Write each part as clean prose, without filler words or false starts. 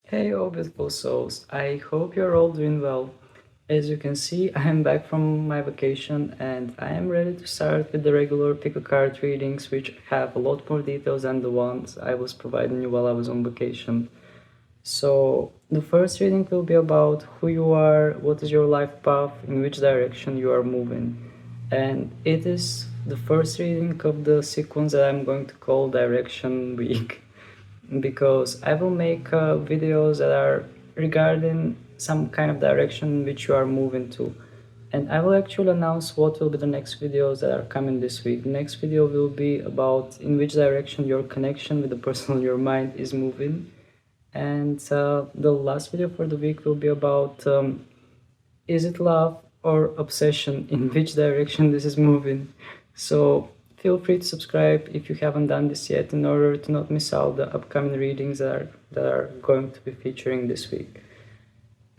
Hey, all beautiful souls. I hope you're all doing well. As you can see, I am back from my vacation and I am ready to start with the regular pick a card readings, which have a lot more details than the ones I was providing you while I was on vacation. So, the first reading will be about who you are, what is your life path, in which direction you are moving. And it is the first reading of the sequence that I'm going to call Direction Week because I will make videos that are regarding some kind of direction which you are moving to. And I will actually announce what will be the next videos that are coming this week. The next video will be about in which direction your connection with the person in your mind is moving. And the last video for the week will be about is it love or obsession, in which direction this is moving. So feel free to subscribe if you haven't done this yet in order to not miss out the upcoming readings that are going to be featuring this week.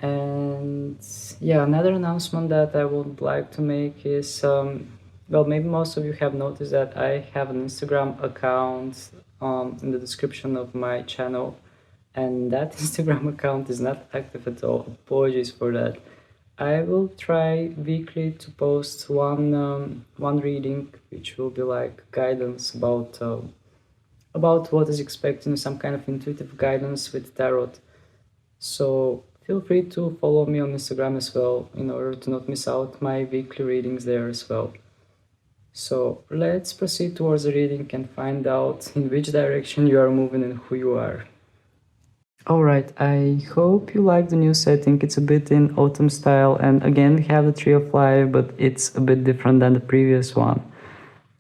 And yeah, another announcement that I would like to make is well, maybe most of you have noticed that I have an Instagram account in the description of my channel, and that Instagram account is not active at all. Apologies for that. I will try weekly to post one reading, which will be like guidance about what is expecting, some kind of intuitive guidance with tarot. So feel free to follow me on Instagram as well in order to not miss out my weekly readings there as well. So let's proceed towards the reading and find out in which direction you are moving and who you are. Alright, I hope you like the new setting. It's a bit in autumn style, and again we have the Tree of Life, but it's a bit different than the previous one.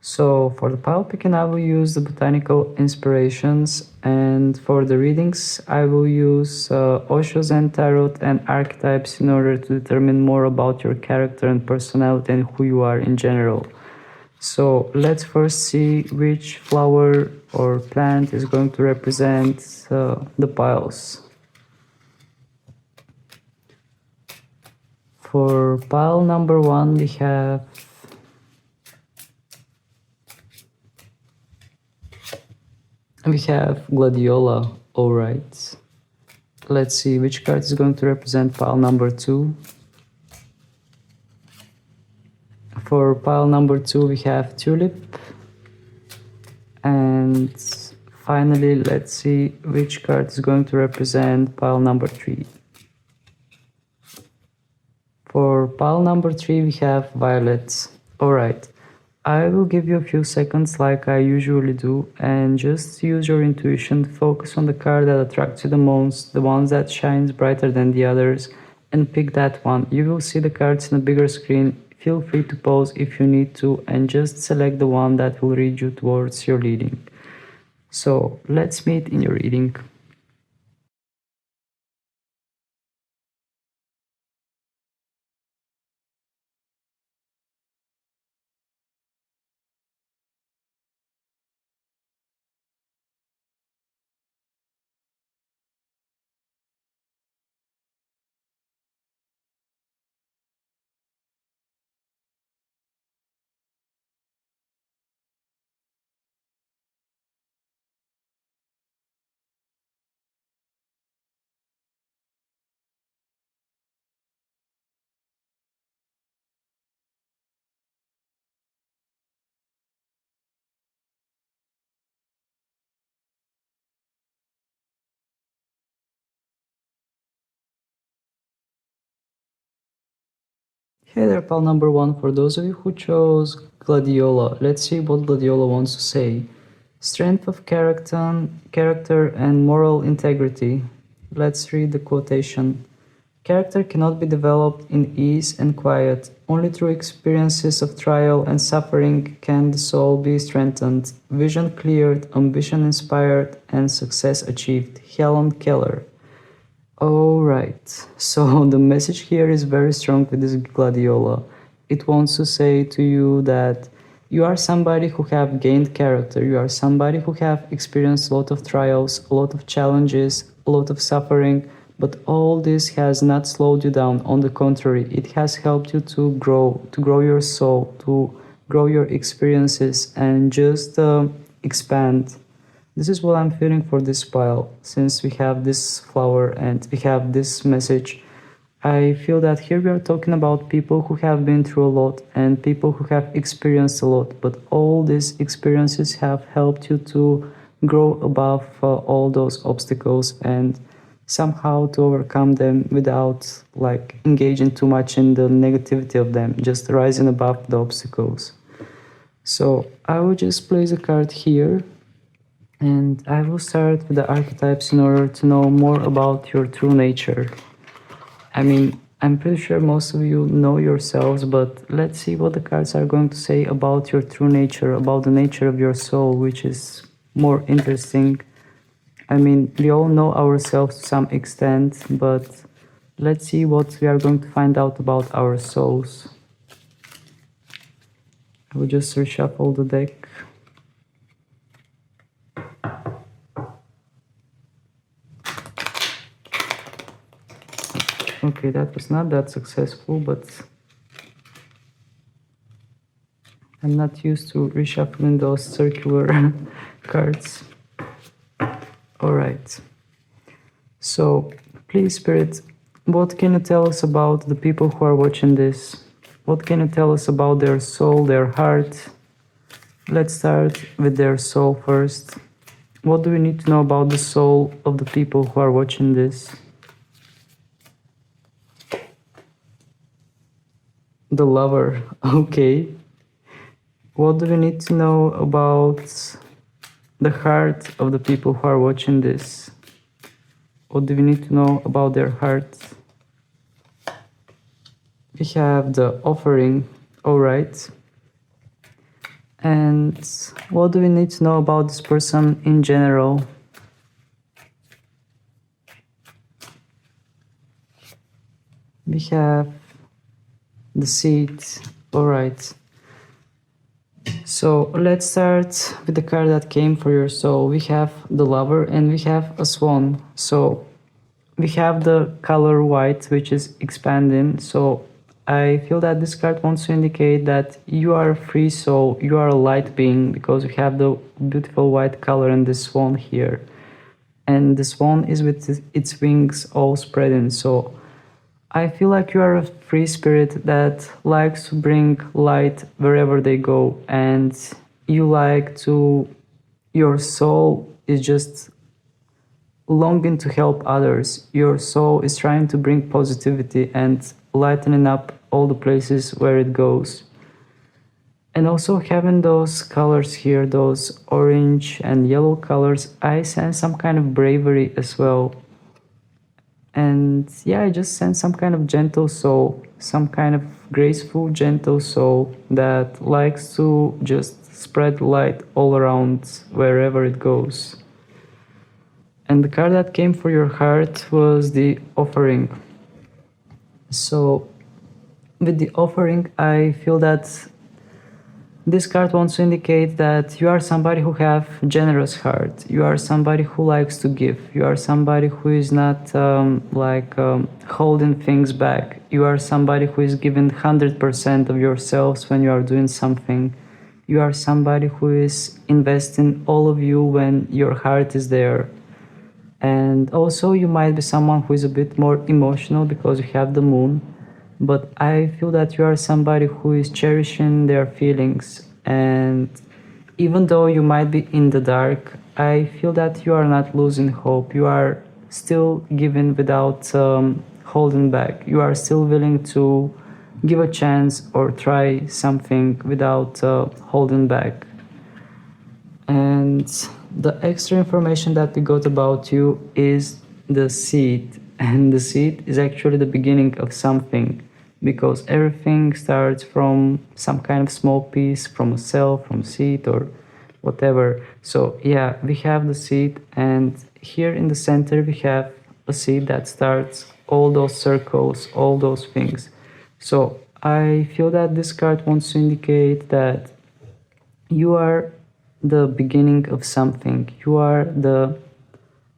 So for the pile picking I will use the botanical inspirations, and for the readings I will use Osho Zen Tarot and archetypes in order to determine more about your character and personality and who you are in general. So let's first see which flower or plant is going to represent the piles. For pile number 1 we have Gladiola. Alright, let's see which card is going to represent pile number 2. For pile number 2 we have Tulip. And finally, let's see which card is going to represent pile number 3. For pile number 3 we have Violet. Alright, I will give you a few seconds like I usually do, and just use your intuition to focus on the card that attracts you the most, the ones that shines brighter than the others, and pick that one. You will see the cards in a bigger screen. Feel free to pause if you need to and just select the one that will lead you towards your reading. So let's meet in your reading. Hey there, pal number 1. For those of you who chose Gladiola, let's see what Gladiola wants to say. Strength of character and moral integrity. Let's read the quotation. Character cannot be developed in ease and quiet. Only through experiences of trial and suffering can the soul be strengthened, vision cleared, ambition inspired, and success achieved. Helen Keller. Alright, so the message here is very strong with this Gladiola. It wants to say to you that you are somebody who have gained character, you are somebody who have experienced a lot of trials, a lot of challenges, a lot of suffering, but all this has not slowed you down. On the contrary, it has helped you to grow your soul, to grow your experiences and just expand. This is what I'm feeling for this pile. Since we have this flower and we have this message, I feel that here we are talking about people who have been through a lot and people who have experienced a lot, but all these experiences have helped you to grow above all those obstacles and somehow to overcome them without like engaging too much in the negativity of them, just rising above the obstacles. So I will just place a card here and I will start with the archetypes in order to know more about your true nature. I mean, I'm pretty sure most of you know yourselves, but let's see what the cards are going to say about your true nature, about the nature of your soul, which is more interesting. I mean, we all know ourselves to some extent, but let's see what we are going to find out about our souls. I will just reshuffle the deck. Okay, that was not that successful, but I'm not used to reshuffling those circular cards. Alright. So, please, Spirit, what can you tell us about the people who are watching this? What can you tell us about their soul, their heart? Let's start with their soul first. What do we need to know about the soul of the people who are watching this? The lover, okay. What do we need to know about the heart of the people who are watching this? What do we need to know about their heart? We have the offering, alright. And what do we need to know about this person in general? We have the seed, alright. So let's start with the card that came for your soul. We have the lover and we have a swan. So we have the color white, which is expanding. So I feel that this card wants to indicate that you are a free soul, you are a light being, because we have the beautiful white color in the swan here. And the swan is with its wings all spreading. So I feel like you are a free spirit that likes to bring light wherever they go, and you like to, your soul is just longing to help others. Your soul is trying to bring positivity and lightening up all the places where it goes. And also having those colors here, those orange and yellow colors, I sense some kind of bravery as well. And yeah, I just sense some kind of gentle soul, some kind of graceful, gentle soul that likes to just spread light all around wherever it goes. And the card that came for your heart was the offering. So with the offering, I feel that this card wants to indicate that you are somebody who have generous heart. You are somebody who likes to give. You are somebody who is not holding things back. You are somebody who is giving 100% of yourselves when you are doing something. You are somebody who is investing all of you when your heart is there. And also you might be someone who is a bit more emotional because you have the moon. But I feel that you are somebody who is cherishing their feelings, and even though you might be in the dark, I feel that you are not losing hope. You are still giving without holding back. You are still willing to give a chance or try something without holding back. And the extra information that we got about you is the seed, and the seed is actually the beginning of something, because everything starts from some kind of small piece, from a cell, from seed or whatever. So yeah, we have the seed, and here in the center we have a seed that starts all those circles, all those things. So I feel that this card wants to indicate that you are the beginning of something. You are the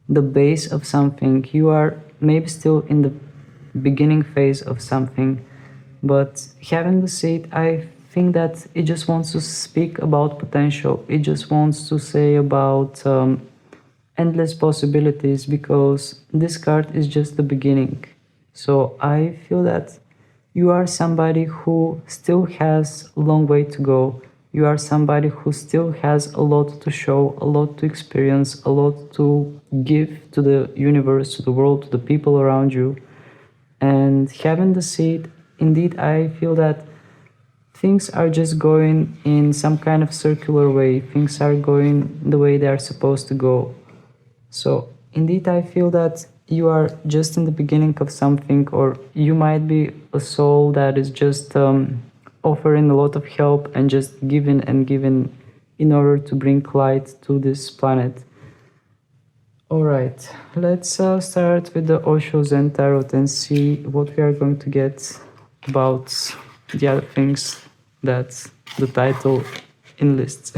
base of something. You are maybe still in the beginning phase of something, but having the seed, I think that it just wants to speak about potential. It just wants to say about endless possibilities because this card is just the beginning. So I feel that you are somebody who still has a long way to go. You are somebody who still has a lot to show, a lot to experience, a lot to give to the universe, to the world, to the people around you. And having the seed, indeed, I feel that things are just going in some kind of circular way. Things are going the way they are supposed to go. So indeed, I feel that you are just in the beginning of something, or you might be a soul that is just offering a lot of help and just giving and giving in order to bring light to this planet. All right, let's start with the Osho Zen Tarot and see what we are going to get about the other things that the title enlists.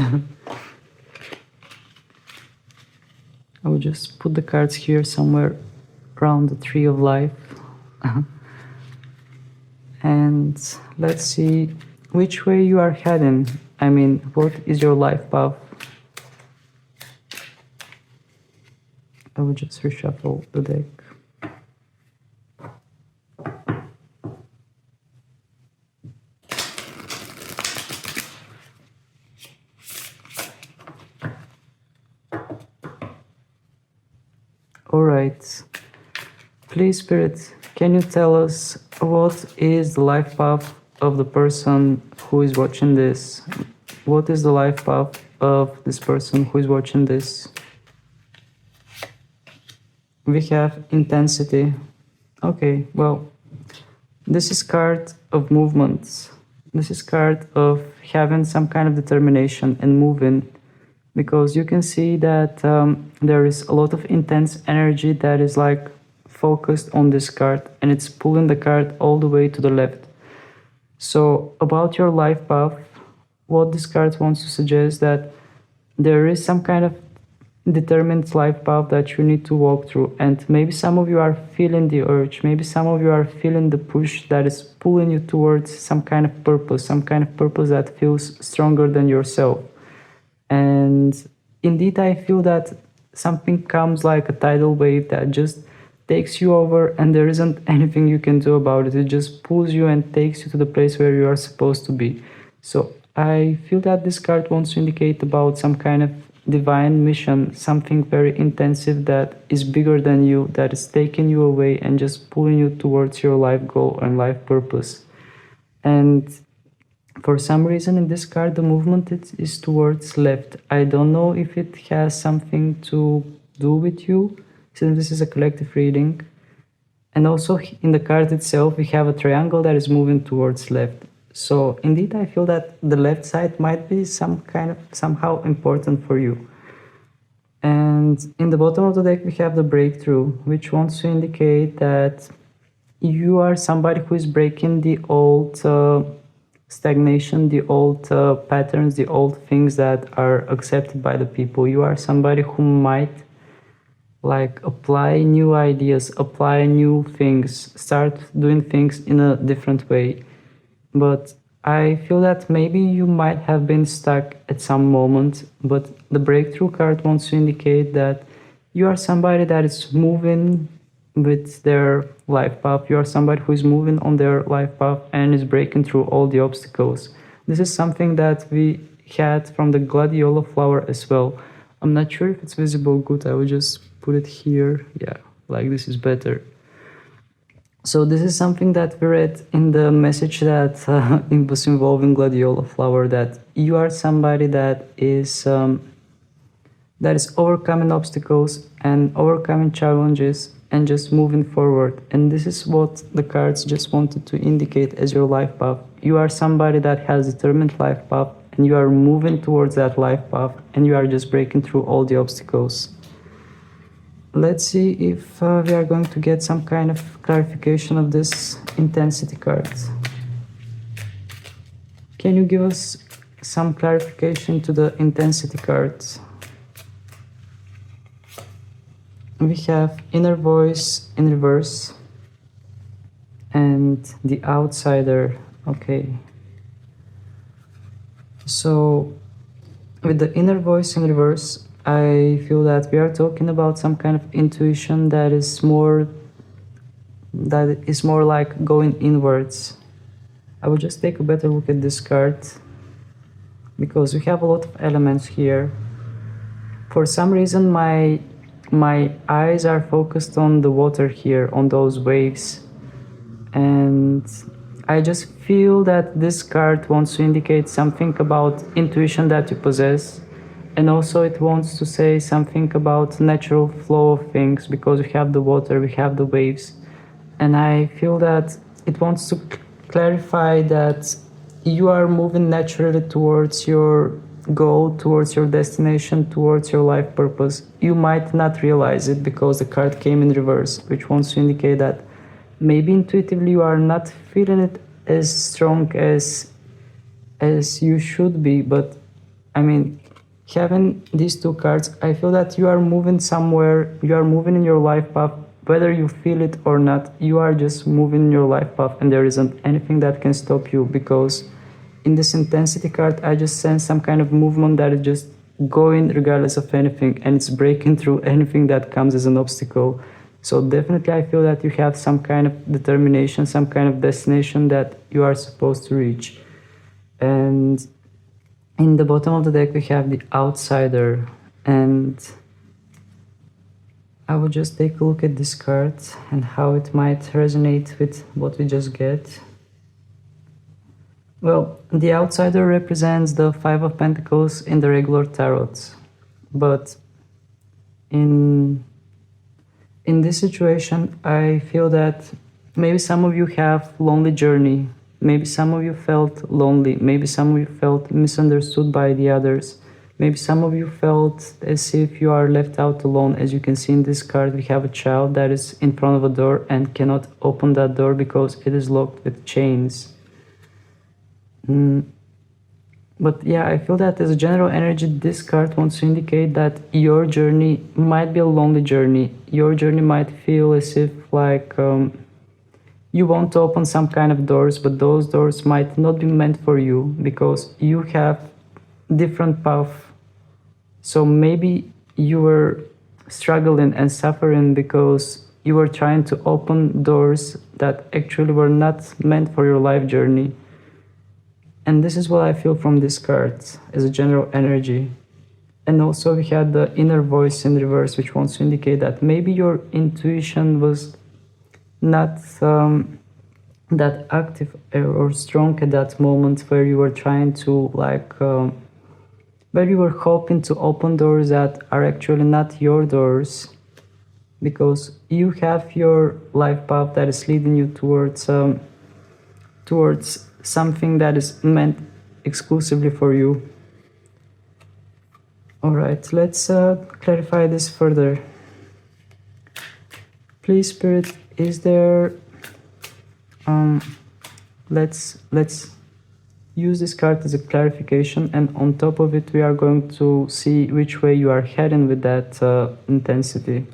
I will just put the cards here somewhere around the Tree of Life. And let's see which way you are heading. I mean, what is your life path? I will just reshuffle the deck. All right. Please, Spirit, can you tell us what is the life path of the person who is watching this? What is the life path of this person who is watching this? We have intensity. Okay, well, this is card of movements. This is card of having some kind of determination and moving, because you can see that there is a lot of intense energy that is like focused on this card, and it's pulling the card all the way to the left. So about your life path, what this card wants to suggest that there is some kind of determined life path that you need to walk through, and maybe some of you are feeling the urge, maybe some of you are feeling the push that is pulling you towards some kind of purpose that feels stronger than yourself. And indeed, I feel that something comes like a tidal wave that just takes you over, and there isn't anything you can do about it. It just pulls you and takes you to the place where you are supposed to be. So I feel that this card wants to indicate about some kind of divine mission, something very intensive that is bigger than you, that is taking you away and just pulling you towards your life goal and life purpose. And for some reason in this card, the movement is towards left. I don't know if it has something to do with you, since this is a collective reading. And also in the card itself, we have a triangle that is moving towards left. So indeed, I feel that the left side might be somehow important for you. And in the bottom of the deck, we have the breakthrough, which wants to indicate that you are somebody who is breaking the old stagnation, the old patterns, the old things that are accepted by the people. You are somebody who might like apply new ideas, apply new things, start doing things in a different way. But I feel that maybe you might have been stuck at some moment, but the breakthrough card wants to indicate that you are somebody that is moving with their life path. You are somebody who is moving on their life path and is breaking through all the obstacles. This is something that we had from the Gladiola flower as well. I'm not sure if it's visible good. I will just put it here. Yeah, like this is better. So this is something that we read in the message that it was involving Gladiola flower, that you are somebody that is overcoming obstacles and overcoming challenges and just moving forward. And this is what the cards just wanted to indicate as your life path. You are somebody that has determined life path, and you are moving towards that life path, and you are just breaking through all the obstacles. Let's see if we are going to get some kind of clarification of this intensity card. Can you give us some clarification to the intensity cards? We have inner voice in reverse and the outsider. Okay. So with the inner voice in reverse, I feel that we are talking about some kind of intuition that is more like going inwards. I will just take a better look at this card because we have a lot of elements here. For some reason my eyes are focused on the water here, on those waves, and I just feel that this card wants to indicate something about intuition that you possess, and also it wants to say something about natural flow of things because we have the water, we have the waves, and I feel that it wants to clarify that you are moving naturally towards your goal, towards your destination, towards your life purpose. You might not realize it because the card came in reverse, which wants to indicate that maybe intuitively you are not feeling it as strong as you should be. But I mean, having these two cards, I feel that you are moving somewhere, you are moving in your life path, whether you feel it or not. You are just moving in your life path, and there isn't anything that can stop you, because in this intensity card I just sense some kind of movement that is just going regardless of anything, and it's breaking through anything that comes as an obstacle. So definitely I feel that you have some kind of determination, some kind of destination that you are supposed to reach. And in the bottom of the deck we have the outsider, and I will just take a look at this card and how it might resonate with what we just get. Well, the outsider represents the Five of Pentacles in the regular tarot, but in this situation I feel that maybe some of you have lonely journey, maybe some of you felt lonely, maybe some of you felt misunderstood by the others, maybe some of you felt as if you are left out alone. As you can see in this card, we have a child that is in front of a door and cannot open that door because it is locked with chains. But yeah, I feel that as a general energy, this card wants to indicate that your journey might be a lonely journey. Your journey might feel as if like you want to open some kind of doors, but those doors might not be meant for you because you have different path. So maybe you were struggling and suffering because you were trying to open doors that actually were not meant for your life journey. And this is what I feel from this card as a general energy. And also we had the inner voice in reverse, which wants to indicate that maybe your intuition was not that active or strong at that moment where you were trying to where you were hoping to open doors that are actually not your doors, because you have your life path that is leading you towards something that is meant exclusively for you. All right, let's clarify this further. Please, Spirit, is there let's use this card as a clarification, and on top of it we are going to see which way you are heading with that intensity.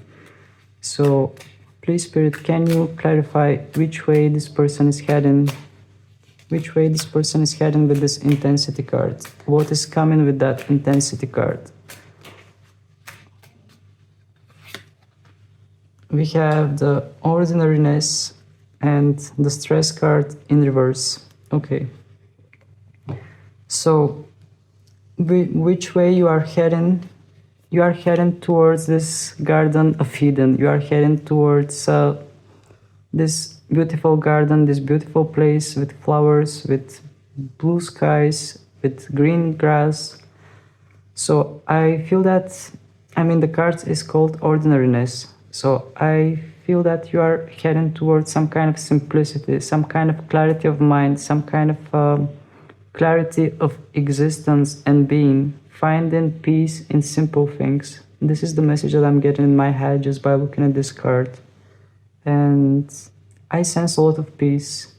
So please, Spirit, can you clarify which way this person is heading? Which way this person is heading with this intensity card? What is coming with that intensity card? We have the ordinariness and the stress card in reverse. Okay. So which way you are heading? You are heading towards this Garden of Eden. You are heading towards this beautiful garden, this beautiful place with flowers, with blue skies, with green grass. So I feel that, I mean, the card is called ordinariness. So I feel that you are heading towards some kind of simplicity, some kind of clarity of mind, some kind of clarity of existence and being, finding peace in simple things. This is the message that I'm getting in my head just by looking at this card. And I sense a lot of peace.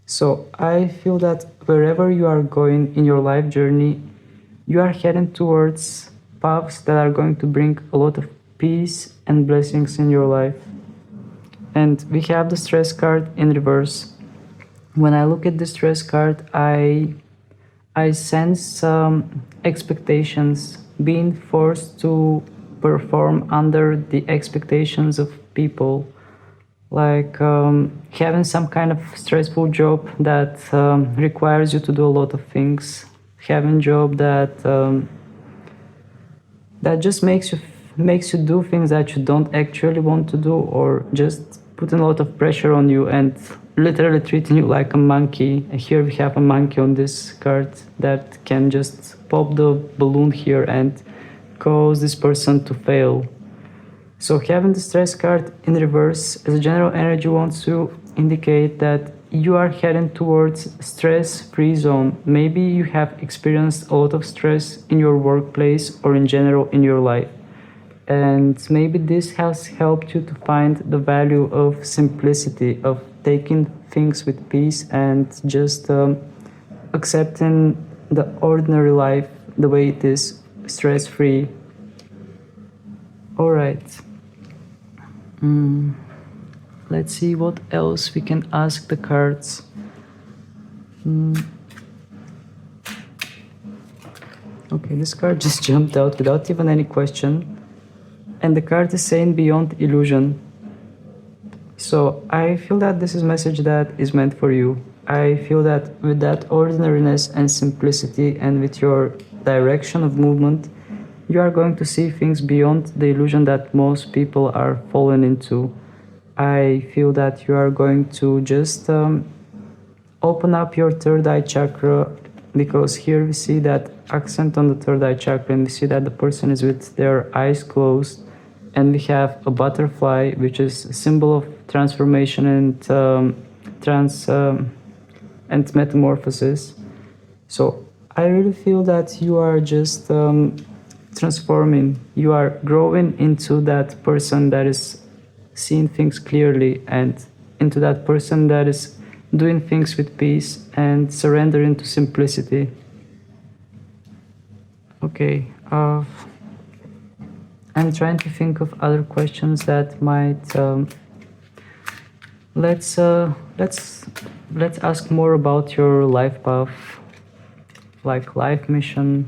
So I feel that wherever you are going in your life journey, you are heading towards paths that are going to bring a lot of peace and blessings in your life. And we have the stress card in reverse. When I look at the stress card, I sense expectations. being forced to perform under the expectations of people, like having some kind of stressful job that requires you to do a lot of things, having a job that just makes you do things that you don't actually want to do, or just putting a lot of pressure on you and literally treating you like a monkey. Here we have a monkey on this card that can just pop the balloon here and cause this person to fail. So having the stress card in reverse as a general energy wants to indicate that you are heading towards stress-free zone. Maybe you have experienced a lot of stress in your workplace or in general in your life. And maybe this has helped you to find the value of simplicity, of taking things with peace and just accepting the ordinary life the way it is, stress-free. All right. Let's see what else we can ask the cards. Okay, this card just jumped out without even any question. And the card is saying beyond illusion. So I feel that this is a message that is meant for you. I feel that with that ordinariness and simplicity and with your direction of movement, you are going to see things beyond the illusion that most people are falling into. I feel that you are going to just open up your third eye chakra, because here we see that accent on the third eye chakra and we see that the person is with their eyes closed, and we have a butterfly, which is a symbol of transformation and metamorphosis. So I really feel that you are just transforming, you are growing into that person that is seeing things clearly, and into that person that is doing things with peace and surrendering to simplicity. Okay, I'm trying to think of other questions that might let's ask more about your life path, like life mission.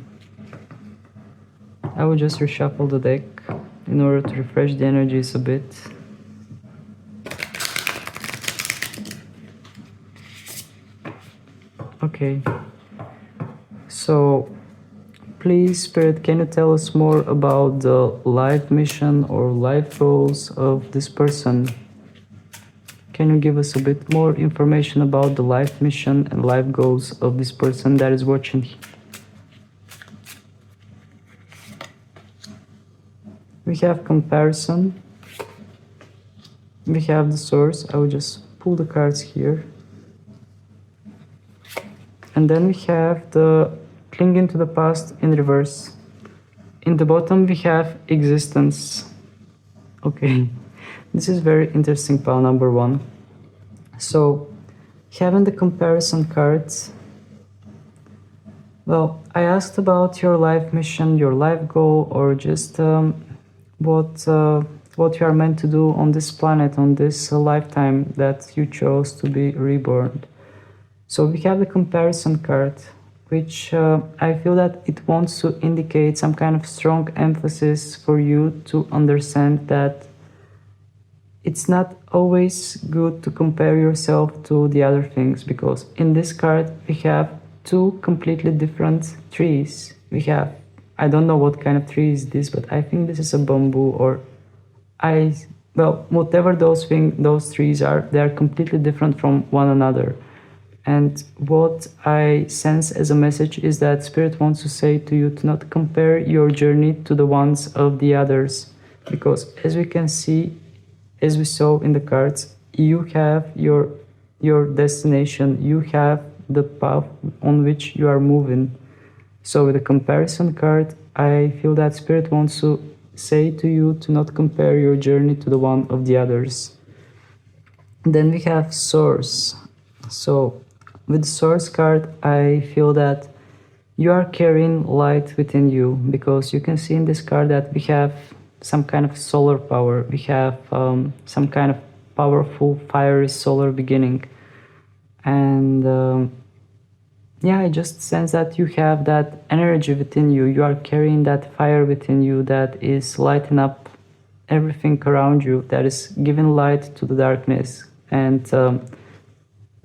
I will just reshuffle the deck in order to refresh the energies a bit. Okay, so please, Spirit, can you tell us more about the life mission or life goals of this person? Can you give us a bit more information about the life mission and life goals of this person that is watching? We have comparison. We have the source. I will just pull the cards here. And then we have the clinging to the past in reverse. In the bottom we have existence. Okay, this is very interesting pile number one. So having the comparison cards, well, I asked about your life mission, your life goal, or just what you are meant to do on this planet, on this lifetime that you chose to be reborn. So we have the comparison card, which I feel that it wants to indicate some kind of strong emphasis for you to understand that it's not always good to compare yourself to the other things, because in this card we have two completely different trees. We have, I don't know what kind of tree is this, but I think this is a bamboo, or well, whatever those trees are, they are completely different from one another. And what I sense as a message is that Spirit wants to say to you to not compare your journey to the ones of the others. Because as we can see, as we saw in the cards, you have your destination, you have the path on which you are moving. So with the comparison card, I feel that Spirit wants to say to you to not compare your journey to the one of the others. Then we have Source. So with the Source card, I feel that you are carrying light within you, because you can see in this card that we have some kind of solar power. We have some kind of powerful, fiery solar beginning. And yeah, I just sense that you have that energy within you. You are carrying that fire within you that is lighting up everything around you, that is giving light to the darkness. And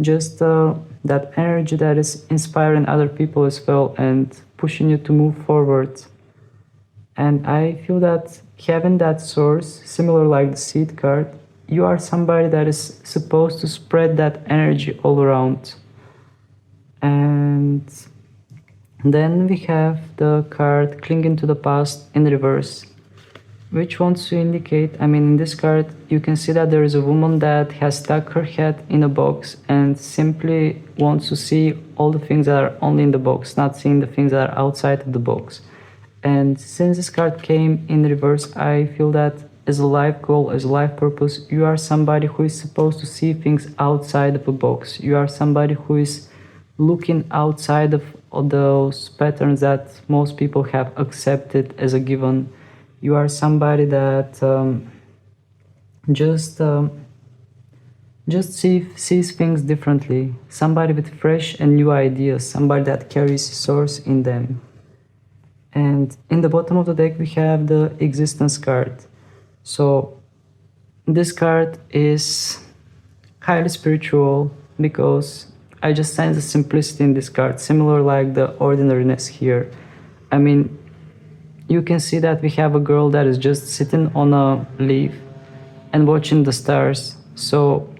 just that energy that is inspiring other people as well and pushing you to move forward. And I feel that having that source, similar like the seed card, you are somebody that is supposed to spread that energy all around. And then we have the card clinging to the past in reverse, which wants to indicate, I mean, in this card, you can see that there is a woman that has stuck her head in a box and simply wants to see all the things that are only in the box, not seeing the things that are outside of the box. And since this card came in reverse, I feel that as a life goal, as a life purpose, you are somebody who is supposed to see things outside of a box. You are somebody who is looking outside of those patterns that most people have accepted as a given. You are somebody that just sees things differently. Somebody with fresh and new ideas. Somebody that carries source in them. And in the bottom of the deck we have the existence card. So this card is highly spiritual because I just sense the simplicity in this card, similar like the ordinariness here. I mean, you can see that we have a girl that is just sitting on a leaf and watching the stars. So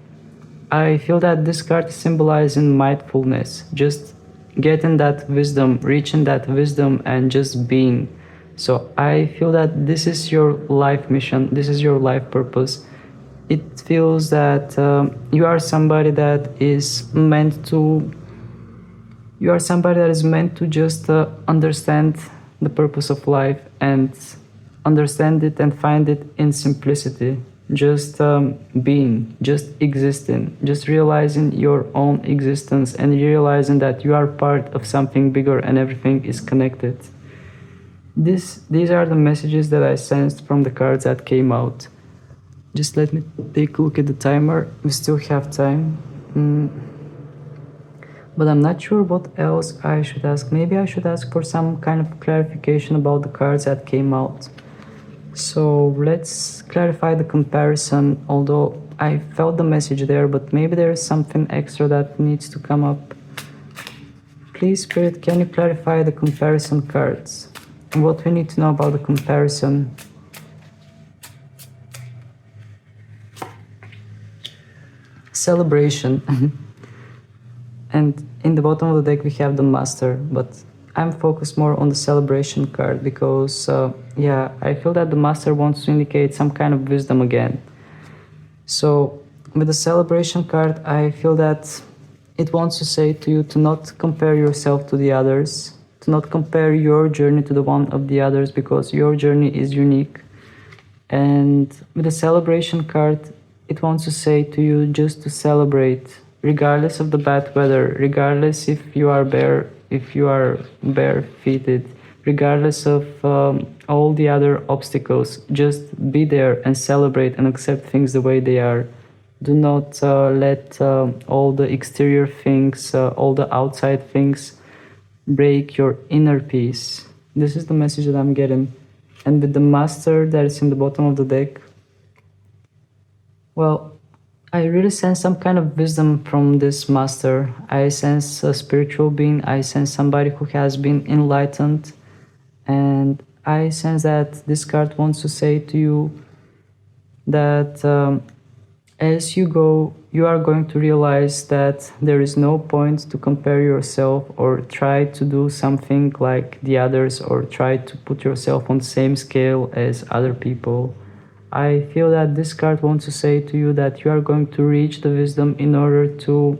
I feel that this card is symbolizing mindfulness, just getting that wisdom, reaching that wisdom, and just being. So I feel that this is your life mission, this is your life purpose. It feels that you are somebody that is meant to just understand the purpose of life and understand it and find it in simplicity. Just being, just existing, just realizing your own existence and realizing that you are part of something bigger and everything is connected. These are the messages that I sensed from the cards that came out. Just let me take a look at the timer. We still have time. But I'm not sure what else I should ask. Maybe I should ask for some kind of clarification about the cards that came out. So let's clarify the comparison, although I felt the message there, but maybe there is something extra that needs to come up. Please, Spirit, can you clarify the comparison cards? And what we need to know about the comparison? Celebration. And in the bottom of the deck we have the Master, but I'm focused more on the celebration card because, yeah, I feel that the Master wants to indicate some kind of wisdom again. So with the celebration card, I feel that it wants to say to you to not compare yourself to the others, to not compare your journey to the one of the others, because your journey is unique. And with the celebration card, it wants to say to you just to celebrate, regardless of the bad weather, regardless if you are barefooted, regardless of all the other obstacles. Just be there and celebrate and accept things the way they are. Do not let all the exterior things, all the outside things break your inner peace. This is the message that I'm getting. And with the Master that is in the bottom of the deck, well, I really sense some kind of wisdom from this Master. I sense a spiritual being. I sense somebody who has been enlightened. And I sense that this card wants to say to you that as you go, you are going to realize that there is no point to compare yourself or try to do something like the others or try to put yourself on the same scale as other people. I feel that this card wants to say to you that you are going to reach the wisdom in order to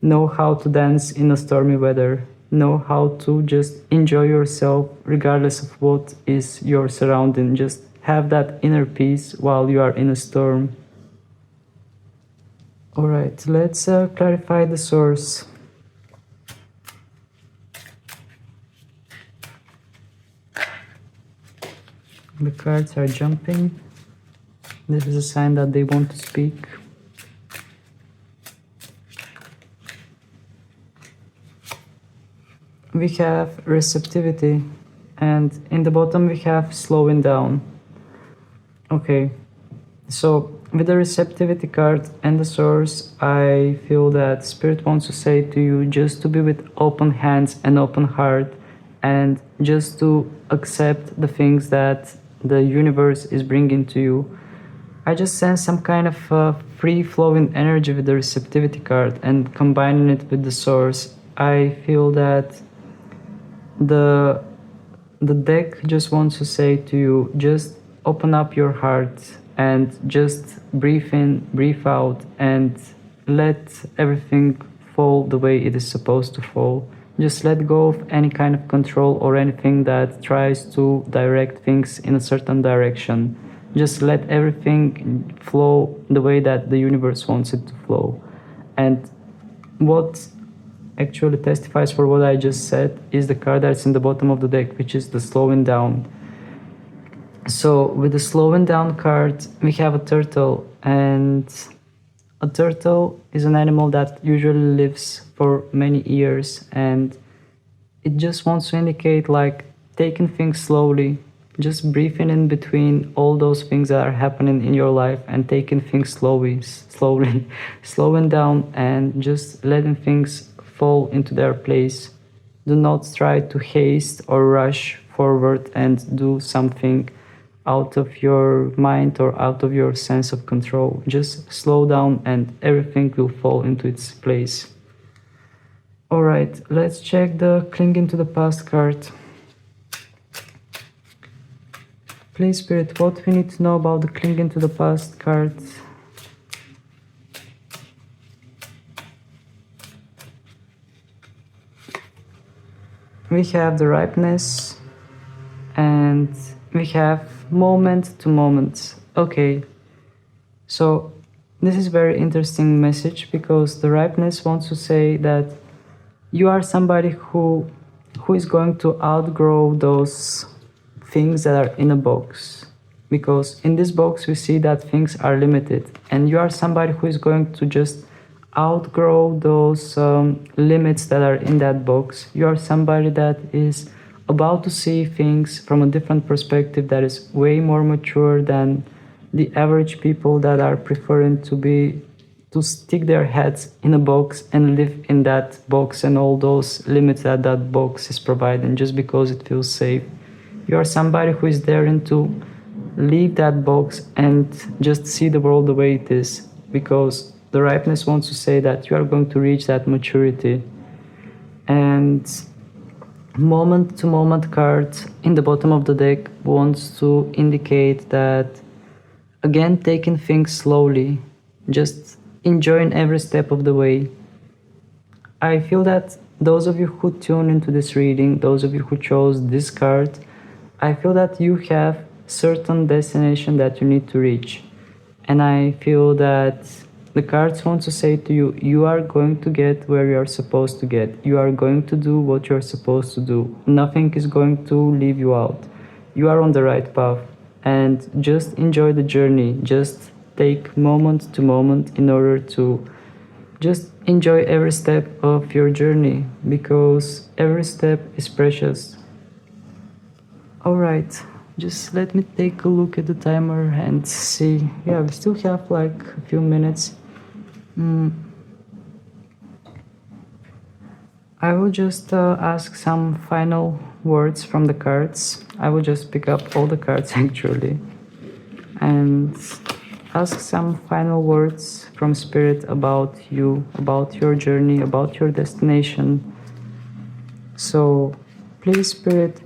know how to dance in a stormy weather, know how to just enjoy yourself regardless of what is your surrounding. Just have that inner peace while you are in a storm. Alright, let's clarify the source. The cards are jumping. This is a sign that they want to speak. we have receptivity, and in the bottom we have slowing down. Okay, so with the receptivity card and the source, I feel that Spirit wants to say to you just to be with open hands and open heart, and just to accept the things that the universe is bringing to you. I just sense some kind of free flowing energy with the receptivity card, and combining it with the source, I feel that the the deck just wants to say to you, just open up your heart and just breathe in, breathe out, and let everything fall the way it is supposed to fall. Just let go of any kind of control or anything that tries to direct things in a certain direction. Just let everything flow the way that the universe wants it to flow. And what actually testifies for what I just said is the card that's in the bottom of the deck, which is the slowing down. So with the slowing down card, we have a turtle, and a turtle is an animal that usually lives for many years, and it just wants to indicate like taking things slowly, just breathing in between all those things that are happening in your life and taking things slowly, slowing down and just letting things fall into their place. Do not try to haste or rush forward and do something out of your mind or out of your sense of control. Just slow down and everything will fall into its place. Alright, let's check the clinging to the past card. Please, Spirit, what we need to know about the clinging to the past card? We have the ripeness, and we have moment to moment. Okay, so this is very interesting message, because the ripeness wants to say that you are somebody who is going to outgrow those things that are in a box, because in this box we see that things are limited, and you are somebody who is going to just outgrow those limits that are in that box. You are somebody that is about to see things from a different perspective, that is way more mature than the average people that are preferring to stick their heads in a box and live in that box and all those limits that that box is providing just because it feels safe. You are somebody who is daring to leave that box and just see the world the way it is, because the ripeness wants to say that you are going to reach that maturity. And moment to moment card in the bottom of the deck wants to indicate that, again, taking things slowly, just enjoying every step of the way. I feel that those of you who tune into this reading, those of you who chose this card, I feel that you have certain destination that you need to reach. And I feel that the cards want to say to you, you are going to get where you are supposed to get. You are going to do what you are supposed to do. Nothing is going to leave you out. You are on the right path. And just enjoy the journey. Just take moment to moment in order to just enjoy every step of your journey, because every step is precious. Alright, just let me take a look at the timer and see. Yeah, we still have like a few minutes. I will just ask some final words from the cards. I will just pick up all the cards actually and ask some final words from Spirit about you, about your journey, about your destination. So please, Spirit,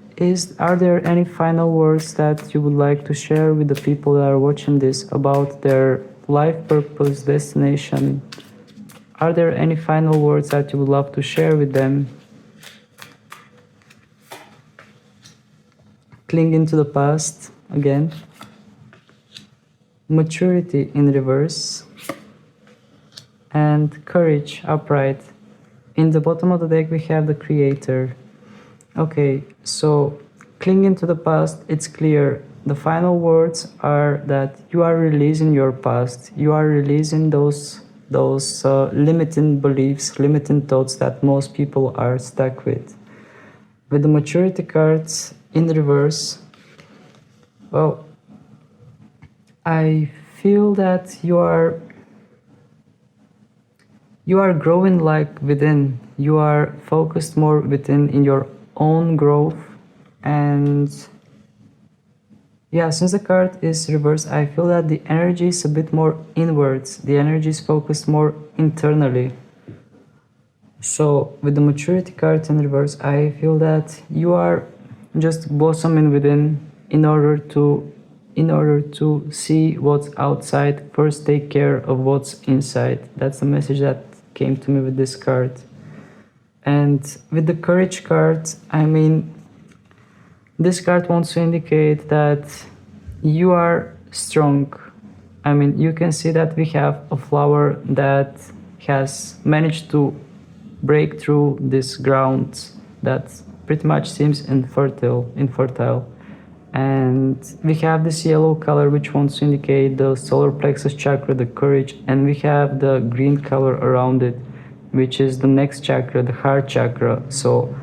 are there any final words that you would like to share with the people that are watching this about their life purpose, destination? Are there any final words that you would love to share with them? Clinging to the past again. Maturity in reverse. And courage upright. In the bottom of the deck we have the Creator. Okay, so clinging to the past, it's clear. The final words are that you are releasing your past. You are releasing those limiting beliefs, limiting thoughts that most people are stuck with. with the maturity cards in reverse, well, I feel that you are growing like within. You are focused more within in your own growth. And yeah, since the card is reversed, I feel that the energy is a bit more inwards. The energy is focused more internally. So with the maturity card in reverse, I feel that you are just blossoming within in order to see what's outside. First take care of what's inside. That's the message that came to me with this card. And with the courage card, I mean, this card wants to indicate that you are strong. I mean, you can see that we have a flower that has managed to break through this ground that pretty much seems infertile. And we have this yellow color which wants to indicate the solar plexus chakra, the courage, and we have the green color around it, which is the next chakra, the heart chakra. So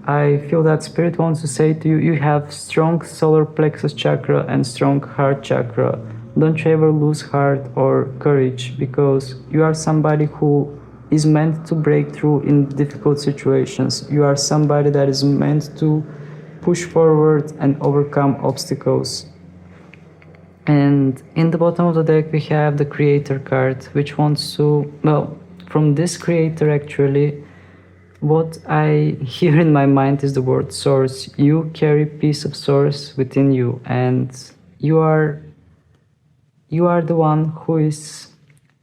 I feel that Spirit wants to say to you, you have strong solar plexus chakra and strong heart chakra. Don't you ever lose heart or courage, because you are somebody who is meant to break through in difficult situations. You are somebody that is meant to push forward and overcome obstacles. And in the bottom of the deck we have the Creator card, which wants to, well, from this Creator actually, what I hear in my mind is the word source. You carry piece of source within you, and you are the one who is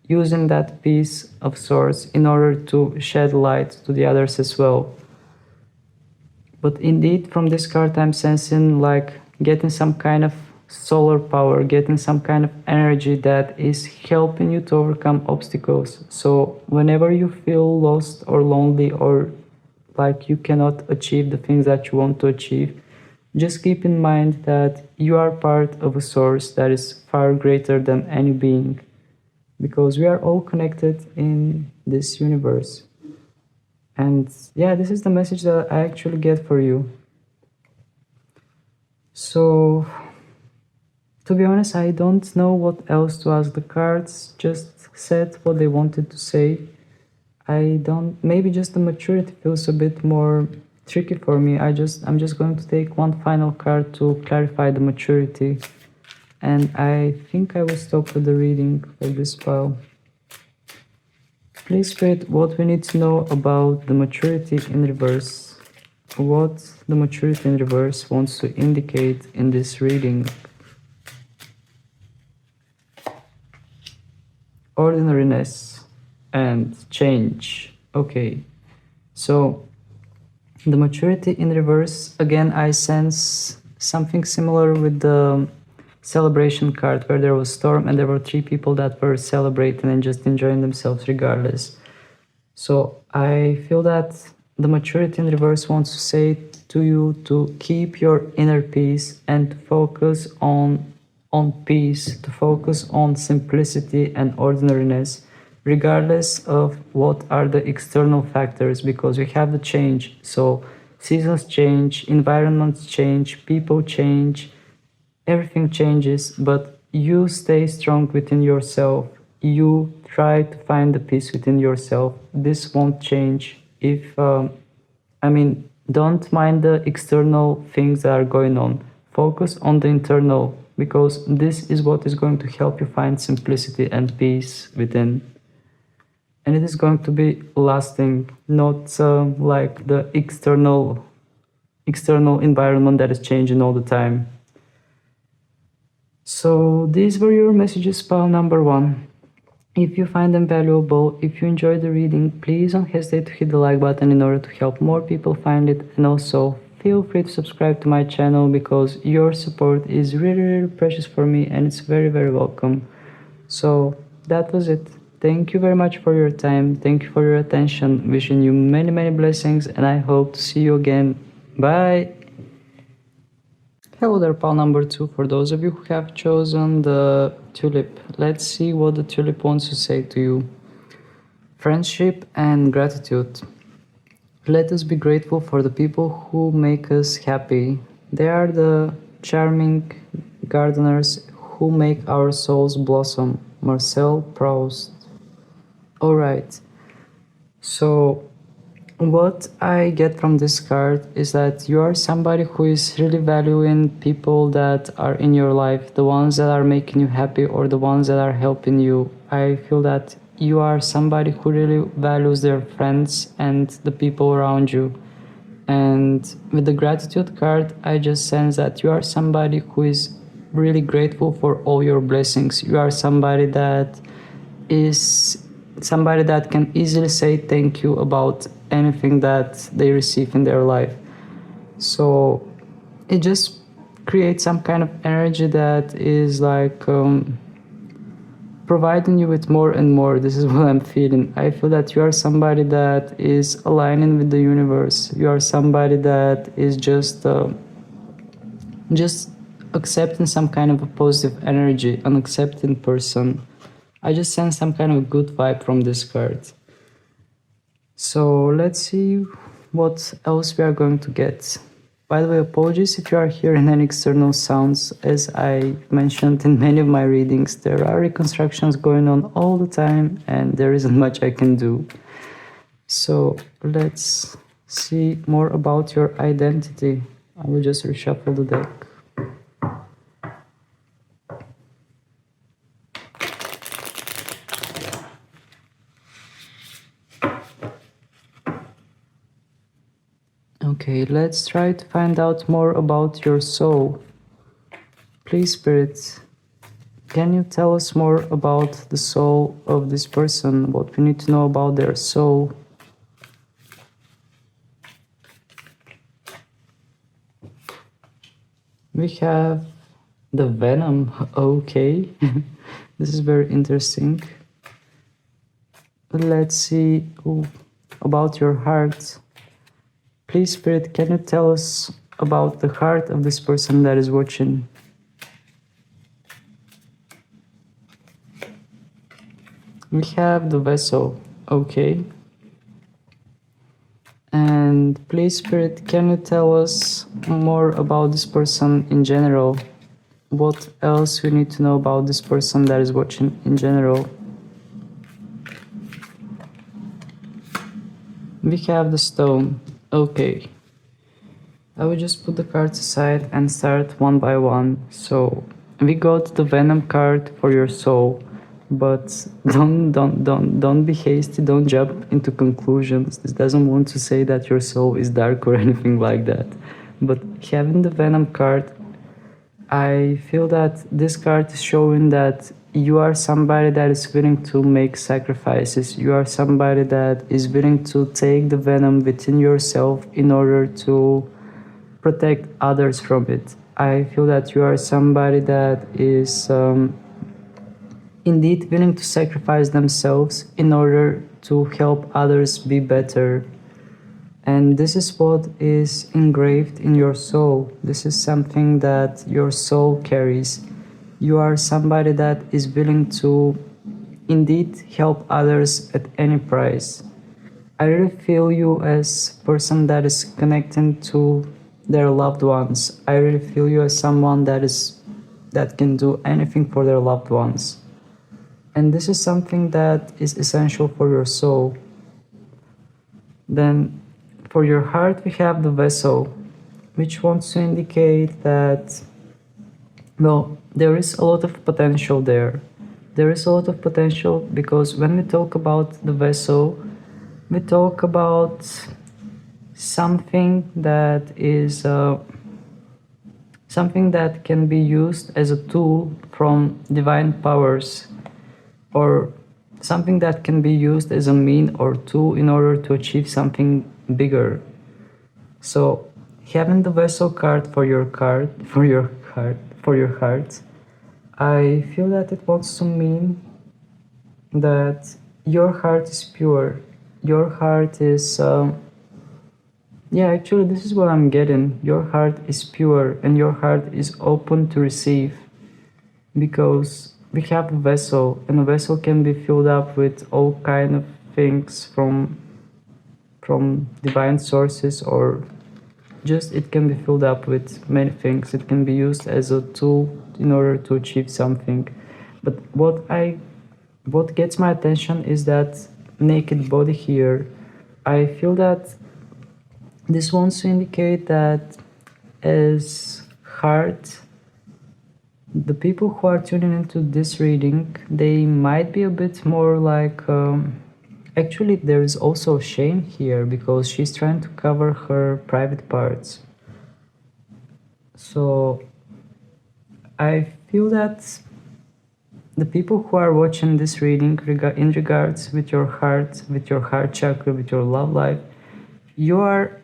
using that piece of source in order to shed light to the others as well. But indeed, from this card I'm sensing like getting some kind of solar power, getting some kind of energy that is helping you to overcome obstacles. So whenever you feel lost or lonely or like you cannot achieve the things that you want to achieve, just keep in mind that you are part of a source that is far greater than any being, because we are all connected in this universe. And yeah, this is the message that I actually get for you. So, to be honest, I don't know what else to ask. The cards just said what they wanted to say. Maybe just the maturity feels a bit more tricky for me. I'm just going to take one final card to clarify the maturity. And I think I will stop with the reading for this pile. Please Spirit, what we need to know about the maturity in reverse. What the maturity in reverse wants to indicate in this reading. Ordinariness and change. Okay, so the maturity in reverse, again, I sense something similar with the celebration card, where there was storm and there were 3 people that were celebrating and just enjoying themselves regardless. So I feel that the maturity in reverse wants to say to you to keep your inner peace and to focus on peace, to focus on simplicity and ordinariness, regardless of what are the external factors, because we have the change. So seasons change, environments change, people change, everything changes, but you stay strong within yourself. You try to find the peace within yourself. This won't change if, don't mind the external things that are going on. Focus on the internal, because this is what is going to help you find simplicity and peace within. And it is going to be lasting, not like the external environment that is changing all the time. So these were your messages, pile number 1. If you find them valuable, if you enjoyed the reading, please don't hesitate to hit the like button in order to help more people find it. And also feel free to subscribe to my channel, because your support is really, really precious for me and it's very, very welcome. So that was it. Thank you very much for your time. Thank you for your attention. Wishing you many, many blessings, and I hope to see you again. Bye. Hello there, pal number 2. For those of you who have chosen the Tulip, let's see what the Tulip wants to say to you. Friendship and gratitude. Let us be grateful for the people who make us happy. They are the charming gardeners who make our souls blossom. Marcel Proust. Alright, so what I get from this card is that you are somebody who is really valuing people that are in your life, the ones that are making you happy or the ones that are helping you. I feel that you are somebody who really values their friends and the people around you. And with the gratitude card, I just sense that you are somebody who is really grateful for all your blessings. You are is somebody that can easily say thank you about anything that they receive in their life. So it just creates some kind of energy that is like providing you with more and more. This is what I'm feeling. I feel that you are somebody that is aligning with the universe. You are somebody that is just accepting some kind of a positive energy, an accepting person. I just sense some kind of good vibe from this card. So let's see what else we are going to get. By the way, apologies if you are hearing any external sounds. As I mentioned in many of my readings, there are reconstructions going on all the time and there isn't much I can do. So let's see more about your identity. I will just reshuffle the deck. Okay, let's try to find out more about your soul. Please, Spirit, can you tell us more about the soul of this person? What we need to know about their soul? We have the venom. Okay, this is very interesting. Let's see about your heart. Please, Spirit, can you tell us about the heart of this person that is watching? We have the vessel, okay. And please, Spirit, can you tell us more about this person in general? What else we need to know about this person that is watching in general? We have the stone, okay. I will just put the cards aside and start one by one. So we got the venom card for your soul, but don't be hasty, don't jump into conclusions. This doesn't want to say that your soul is dark or anything like that. But having the venom card, I feel that this card is showing that you are somebody that is willing to make sacrifices. You are somebody that is willing to take the venom within yourself in order to protect others from it. I feel that you are somebody that is indeed willing to sacrifice themselves in order to help others be better. And this is what is engraved in your soul. This is something that your soul carries. You are somebody that is willing to indeed help others at any price. I really feel you as a person that is connecting to their loved ones. I really feel you as someone that can do anything for their loved ones. And this is something that is essential for your soul. Then for your heart, we have the vessel, which wants to indicate that, well, there is a lot of potential there. There is a lot of potential because when we talk about the vessel, we talk about something that is something that can be used as a tool from divine powers, or something that can be used as a mean or tool in order to achieve something bigger. So having the vessel card for your heart, I feel that it wants to mean that your heart is pure. Your heart is yeah, actually this is what I'm getting. Your heart is pure and your heart is open to receive, because we have a vessel and a vessel can be filled up with all kind of things, from from divine sources, or just it can be filled up with many things. It can be used as a tool in order to achieve something. But what gets my attention is that naked body here. I feel that this wants to indicate that as heart, the people who are tuning into this reading, they might be a bit more like actually there is also shame here because she's trying to cover her private parts. So I feel that the people who are watching this reading in regards with your heart chakra, with your love life, you are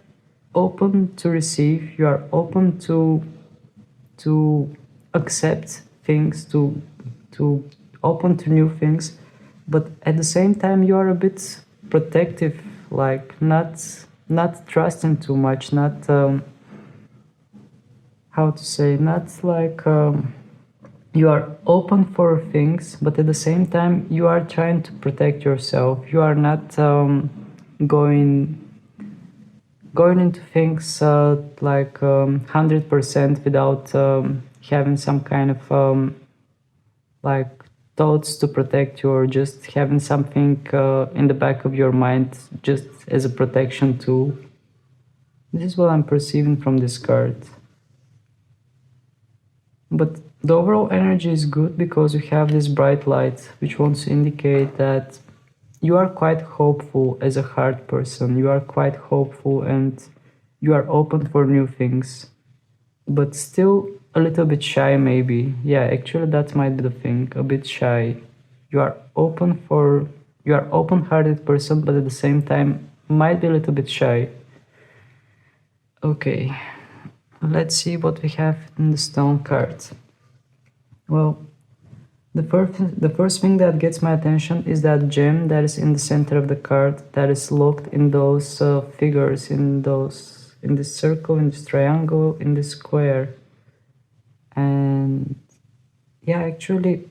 open to receive, you are open to accept things, to open to new things, but at the same time you are a bit protective, like not trusting too much, not how to say, not like you are open for things, but at the same time you are trying to protect yourself. You are not going into things like 100% without having some kind of like thoughts to protect you, or just having something in the back of your mind just as a protection tool. This is what I'm perceiving from this card. But the overall energy is good because you have this bright light, which wants to indicate that you are quite hopeful as a heart person. You are quite hopeful and you are open for new things, but still a little bit shy maybe. Yeah, actually that might be the thing, a bit shy. You are open-hearted person, but at the same time might be a little bit shy. Okay, let's see what we have in the stone card. Well, the first thing that gets my attention is that gem that is in the center of the card, that is locked in those figures, in this circle, in this triangle, in this square. And yeah, actually,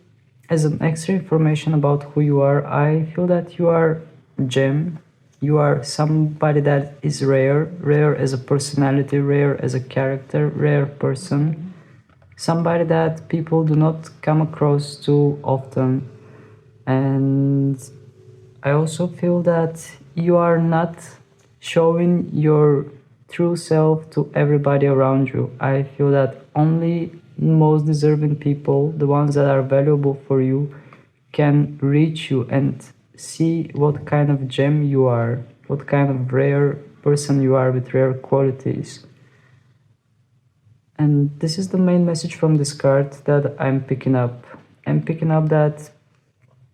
as an extra information about who you are, I feel that you are gem. You are somebody that is rare as a personality, rare as a character, rare person. Somebody that people do not come across too often. And I also feel that you are not showing your true self to everybody around you. I feel that only most deserving people, the ones that are valuable for you, can reach you and see what kind of gem you are, what kind of rare person you are with rare qualities. And this is the main message from this card that I'm picking up. I'm picking up that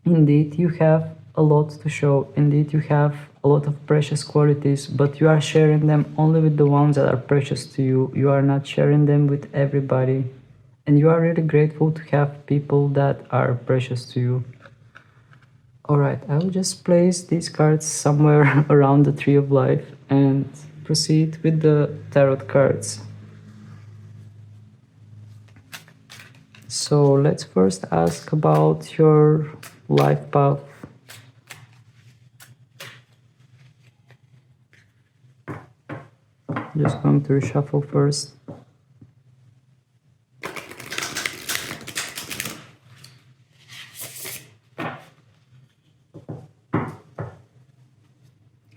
indeed you have a lot to show, indeed you have a lot of precious qualities, but you are sharing them only with the ones that are precious to you. You are not sharing them with everybody. And you are really grateful to have people that are precious to you. Alright, I will just place these cards somewhere around the Tree of Life and proceed with the tarot cards. So let's first ask about your life path. Just going to reshuffle first.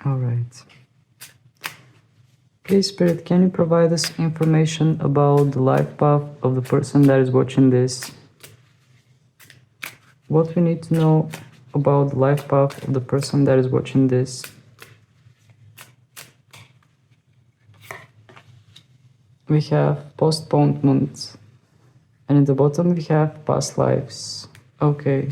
Alright. Please, Spirit, can you provide us information about the life path of the person that is watching this? What we need to know about the life path of the person that is watching this? We have postponement, and in the bottom we have past lives. Okay.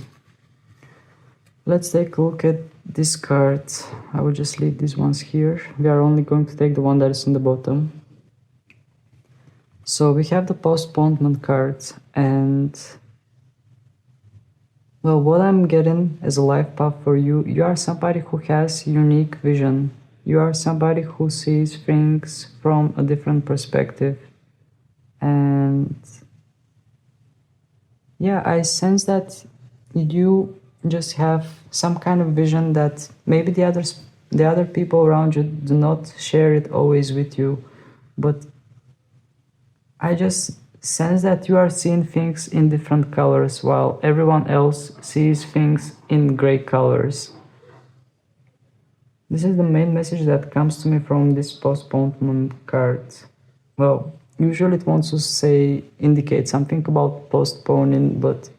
Let's take a look at this card. I will just leave these ones here. We are only going to take the one that is in the bottom. So we have the postponement card, and well, what I'm getting as a life path for you, you are somebody who has unique vision. You are somebody who sees things from a different perspective. And yeah, I sense that you just have some kind of vision that maybe the the other people around you do not share it always with you, but I just sense that you are seeing things in different colors while everyone else sees things in gray colors. This is the main message that comes to me from this postponement card. Well, usually it wants to say, indicate something about postponing, but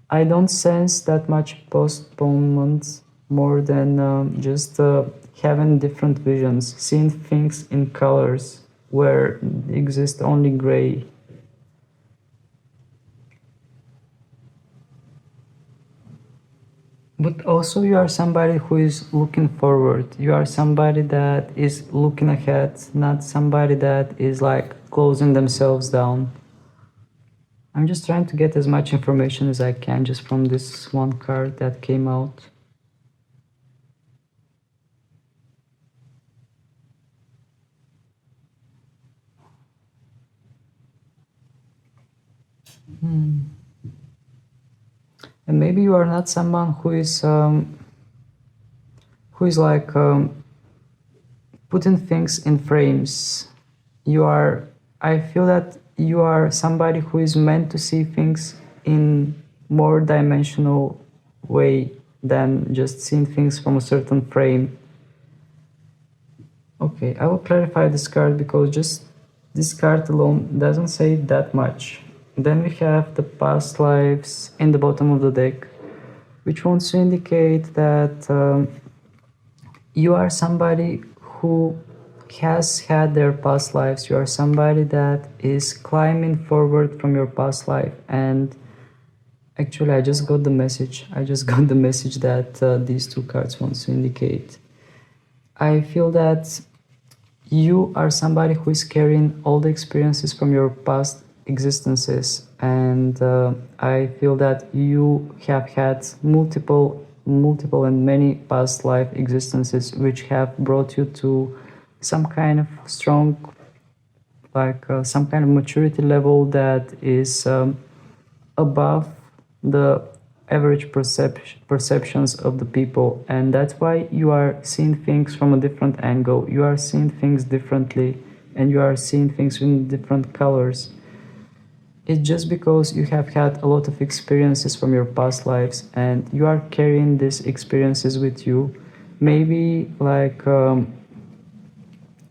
I don't sense that much postponement more than just having different visions, seeing things in colors where exist only gray. But also you are somebody who is looking forward. You are somebody that is looking ahead, not somebody that is like closing themselves down. I'm just trying to get as much information as I can just from this one card that came out. And maybe you are not someone who is like putting things in frames. You are, I feel that you are somebody who is meant to see things in more dimensional way than just seeing things from a certain frame. Okay, I will clarify this card because just this card alone doesn't say that much. Then we have the past lives in the bottom of the deck, which wants to indicate that you are somebody who has had their past lives. You are somebody that is climbing forward from your past life. And actually, I just got the message. I just got the message that these two cards want to indicate. I feel that you are somebody who is carrying all the experiences from your past existences, and I feel that you have had multiple and many past life existences which have brought you to some kind of strong, like some kind of maturity level that is above the average perceptions of the people, and that's why you are seeing things from a different angle. You are seeing things differently, and you are seeing things in different colors. It's just because you have had a lot of experiences from your past lives, and you are carrying these experiences with you. Maybe like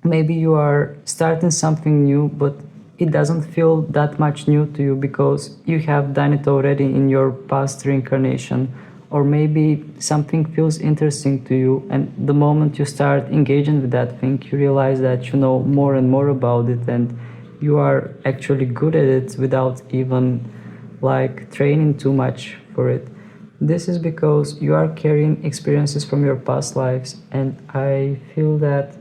maybe you are starting something new, but it doesn't feel that much new to you because you have done it already in your past reincarnation. Or maybe something feels interesting to you, and the moment you start engaging with that thing, you realize that you know more and more about it, and you are actually good at it without even like training too much for it. This is because you are carrying experiences from your past lives, and I feel that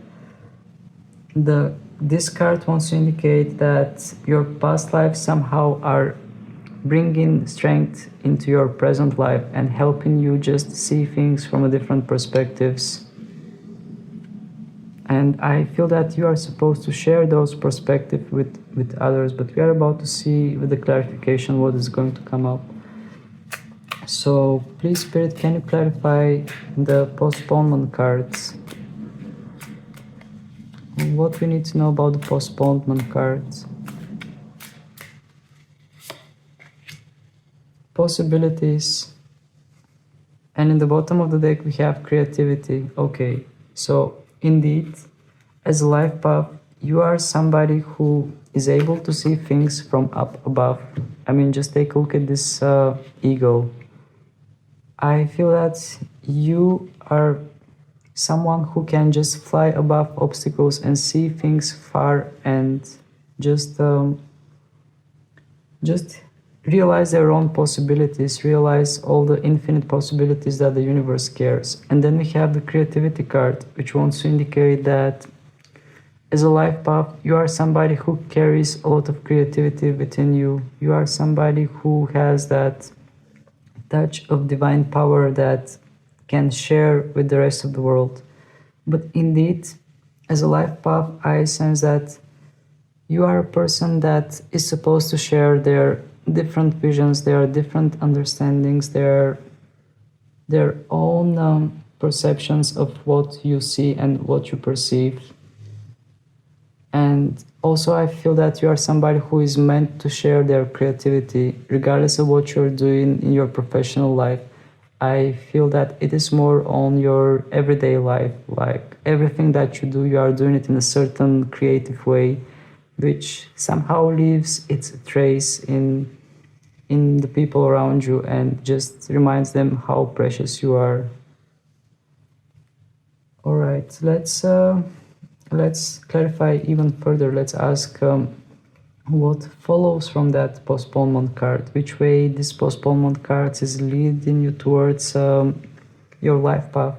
this card wants to indicate that your past lives somehow are bringing strength into your present life and helping you just see things from a different perspectives. And I feel that you are supposed to share those perspectives with others, but we are about to see with the clarification what is going to come up. So please, Spirit, can you clarify the postponement cards? What we need to know about the postponement cards? Possibilities. And in the bottom of the deck we have creativity. Okay, so indeed, as a life path, you are somebody who is able to see things from up above. I mean, just take a look at this eagle. I feel that you are someone who can just fly above obstacles and see things far and just realize their own possibilities, realize all the infinite possibilities that the universe cares. And then we have the creativity card, which wants to indicate that as a life path, you are somebody who carries a lot of creativity within you. You are somebody who has that touch of divine power that can share with the rest of the world. But indeed, as a life path, I sense that you are a person that is supposed to share their different visions, their different understandings, their own perceptions of what you see and what you perceive. And also, I feel that you are somebody who is meant to share their creativity, regardless of what you're doing in your professional life. I feel that it is more on your everyday life, like everything that you do, you are doing it in a certain creative way, which somehow leaves its trace in the people around you and just reminds them how precious you are. All right, let's clarify even further. Let's ask what follows from that postponement card. Which way this postponement card is leading you towards your life path.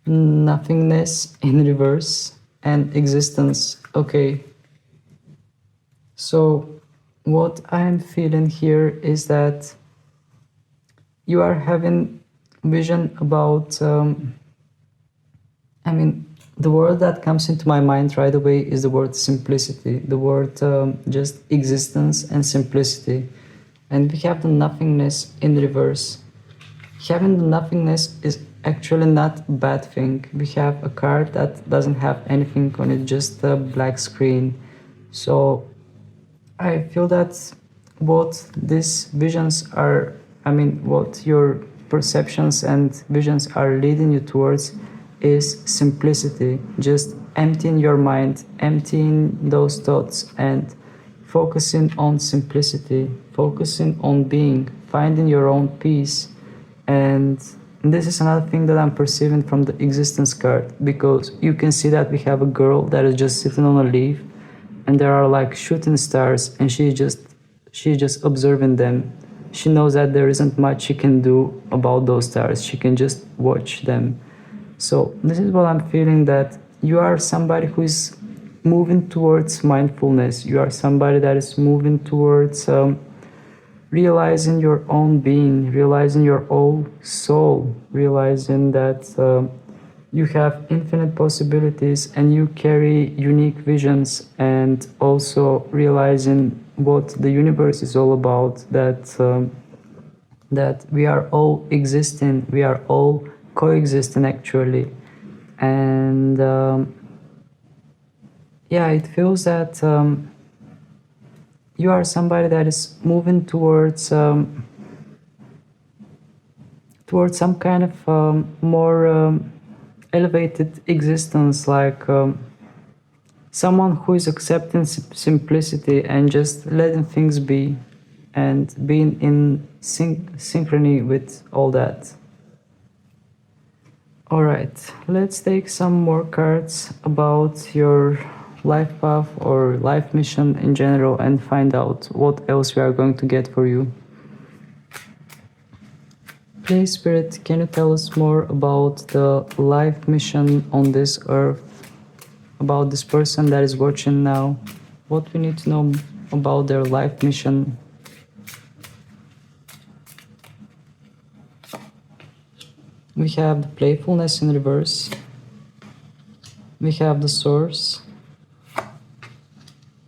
Nothingness in reverse and existence. Okay. So what I'm feeling here is that you are having vision about the word that comes into my mind right away is the word simplicity, the word just existence and simplicity. And we have the nothingness in reverse. Having the nothingness is actually not a bad thing. We have a card that doesn't have anything on it, just a black screen. So I feel that what these visions are, what your perceptions and visions are leading you towards is simplicity. Just emptying your mind, emptying those thoughts and focusing on simplicity, focusing on being, finding your own peace. And this is another thing that I'm perceiving from the existence card, because you can see that we have a girl that is just sitting on a leaf and there are like shooting stars and she's just observing them. She knows that there isn't much she can do about those stars. She can just watch them. So this is what I'm feeling, that you are somebody who is moving towards mindfulness. You are somebody that is moving towards realizing your own being, realizing your own soul, realizing that you have infinite possibilities and you carry unique visions, and also realizing what the universe is all about, that we are all existing, we are all coexisting actually. And it feels that you are somebody that is moving towards some kind of more elevated existence, like someone who is accepting simplicity and just letting things be and being in synchrony with all that. All right, let's take some more cards about your life path or life mission in general and find out what else we are going to get for you. Please, Spirit, can you tell us more about the life mission on this earth, about this person that is watching now, what we need to know about their life mission? We have the playfulness in reverse. We have the source.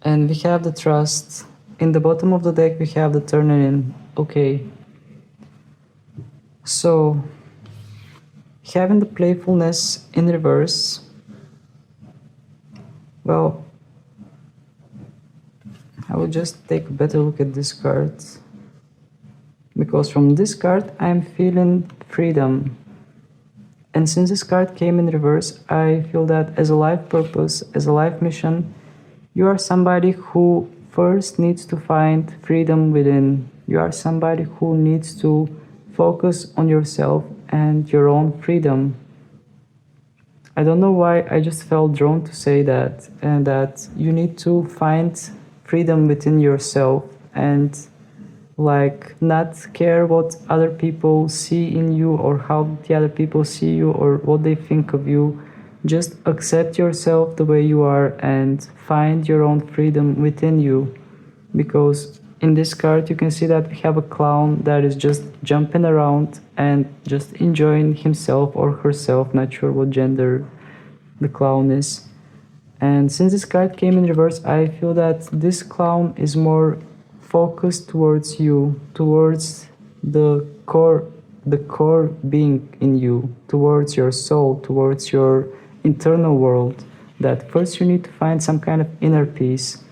And we have the trust. In the bottom of the deck, we have the turning in. Okay. So, having the playfulness in reverse, well, I will just take a better look at this card, because from this card I'm feeling freedom. And since this card came in reverse, I feel that as a life purpose, as a life mission, you are somebody who first needs to find freedom within. You are somebody who needs to focus on yourself and your own freedom. I don't know why I just felt drawn to say that, and that you need to find freedom within yourself and like not care what other people see in you or how the other people see you or what they think of you. Just accept yourself the way you are and find your own freedom within you. Because in this card you can see that we have a clown that is just jumping around and just enjoying himself or herself, not sure what gender the clown is. And since this card came in reverse, I feel that this clown is more focused towards you, towards the core being in you, towards your soul, towards your internal world. That first you need to find some kind of inner peace.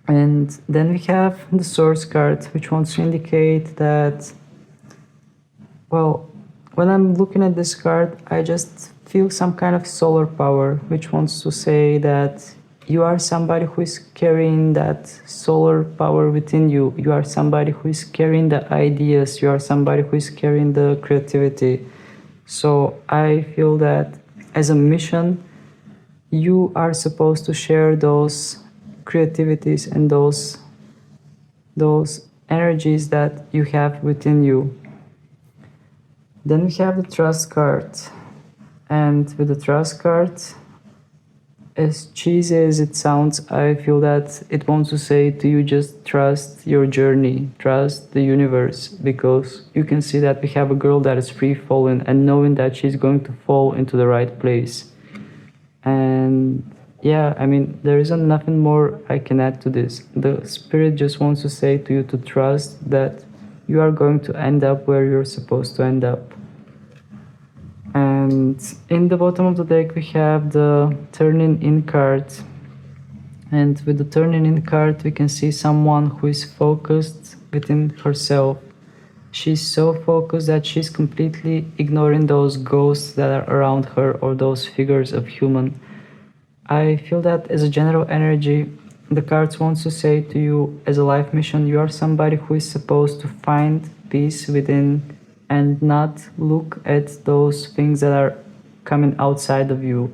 And then we have the source card, which wants to indicate that, well, when I'm looking at this card, I just feel some kind of solar power, which wants to say that you are somebody who is carrying that solar power within you. You are somebody who is carrying the ideas. You are somebody who is carrying the creativity. So I feel that as a mission, you are supposed to share those creativities and those energies that you have within you. Then we have the trust card. And with the trust card, as cheesy as it sounds, I feel that it wants to say to you, just trust your journey, trust the universe, because you can see that we have a girl that is free falling and knowing that she's going to fall into the right place. And yeah, I mean, there isn't nothing more I can add to this. The spirit just wants to say to you to trust that you are going to end up where you're supposed to end up. And in the bottom of the deck we have the turning in card, and with the turning in card we can see someone who is focused within herself. She's so focused that she's completely ignoring those ghosts that are around her or those figures of human. I feel that as a general energy, the cards wants to say to you as a life mission, you are somebody who is supposed to find peace within and not look at those things that are coming outside of you.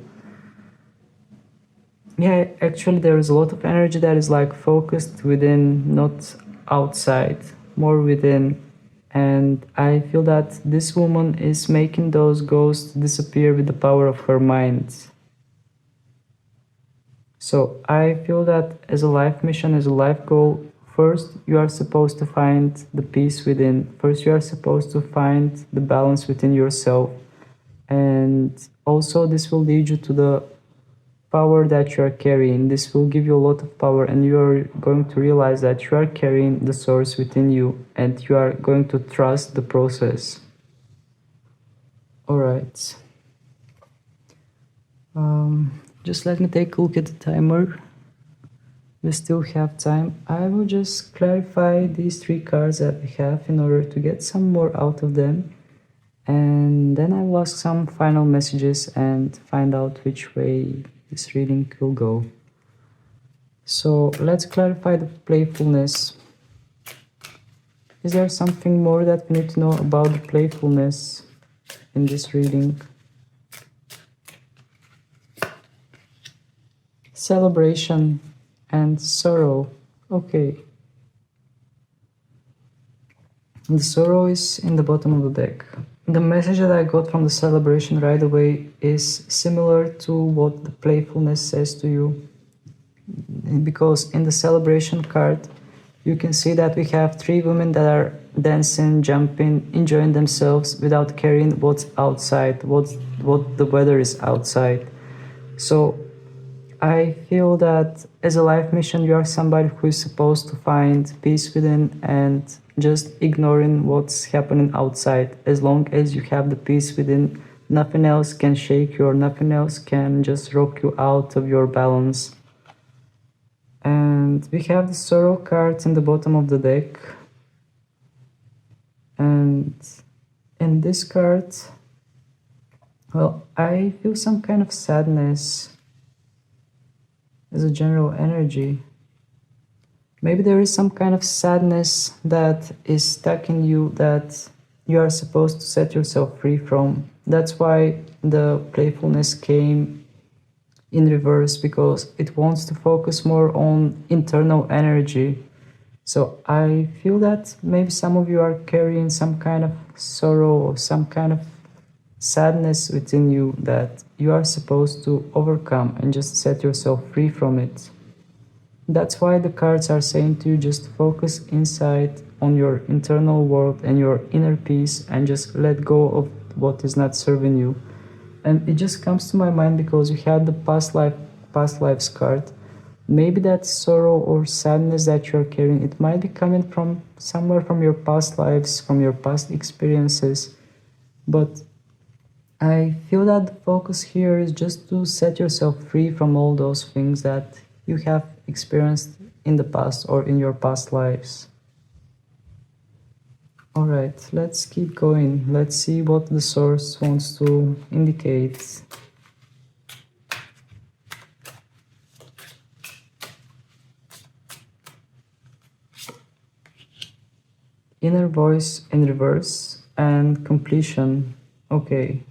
Yeah, actually there is a lot of energy that is like focused within, not outside, more within. And I feel that this woman is making those ghosts disappear with the power of her mind. So I feel that as a life mission, as a life goal, first you are supposed to find the peace within. First you are supposed to find the balance within yourself. And also this will lead you to the power that you are carrying. This will give you a lot of power, and you are going to realize that you are carrying the source within you and you are going to trust the process. Alright. Just let me take a look at the timer. We still have time. I will just clarify these three cards that we have in order to get some more out of them. And then I will ask some final messages and find out which way this reading will go. So let's clarify the playfulness. Is there something more that we need to know about the playfulness in this reading? Celebration and sorrow. Okay. The sorrow is in the bottom of the deck. The message that I got from the celebration right away is similar to what the playfulness says to you. Because in the celebration card, you can see that we have three women that are dancing, jumping, enjoying themselves without caring what's outside, what the weather is outside. So I feel that as a life mission, you are somebody who is supposed to find peace within and just ignoring what's happening outside. As long as you have the peace within, nothing else can shake you or nothing else can just rock you out of your balance. And we have the sorrow cards in the bottom of the deck. And in this card, well, I feel some kind of sadness as a general energy. Maybe there is some kind of sadness that is stuck in you that you are supposed to set yourself free from. That's why the playfulness came in reverse, because it wants to focus more on internal energy. So I feel that maybe some of you are carrying some kind of sorrow or some kind of sadness within you that you are supposed to overcome and just set yourself free from it. That's why the cards are saying to you, just focus inside on your internal world and your inner peace and just let go of what is not serving you. And it just comes to my mind because you had the past past lives card. Maybe that sorrow or sadness that you're carrying, it might be coming from somewhere from your past lives, from your past experiences. But I feel that the focus here is just to set yourself free from all those things that you have experienced in the past or in your past lives. Alright, let's keep going. Let's see what the source wants to indicate. Inner voice in reverse and completion. Okay,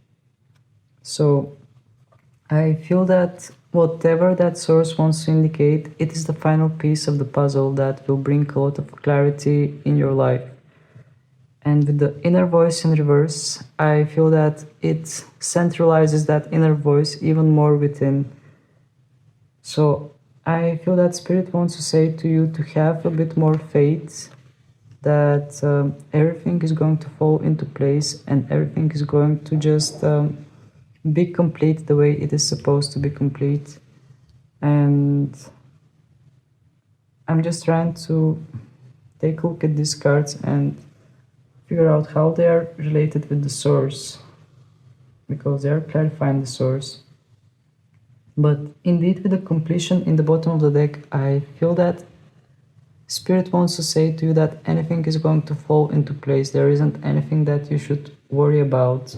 so I feel that whatever that source wants to indicate, it is the final piece of the puzzle that will bring a lot of clarity in your life. And with the inner voice in reverse, I feel that it centralizes that inner voice even more within. So I feel that Spirit wants to say to you to have a bit more faith that everything is going to fall into place and everything is going to just be complete the way it is supposed to be complete. And I'm just trying to take a look at these cards and figure out how they are related with the source, because they are clarifying the source. But indeed, with the completion in the bottom of the deck, I feel that Spirit wants to say to you that anything is going to fall into place. There isn't anything that you should worry about.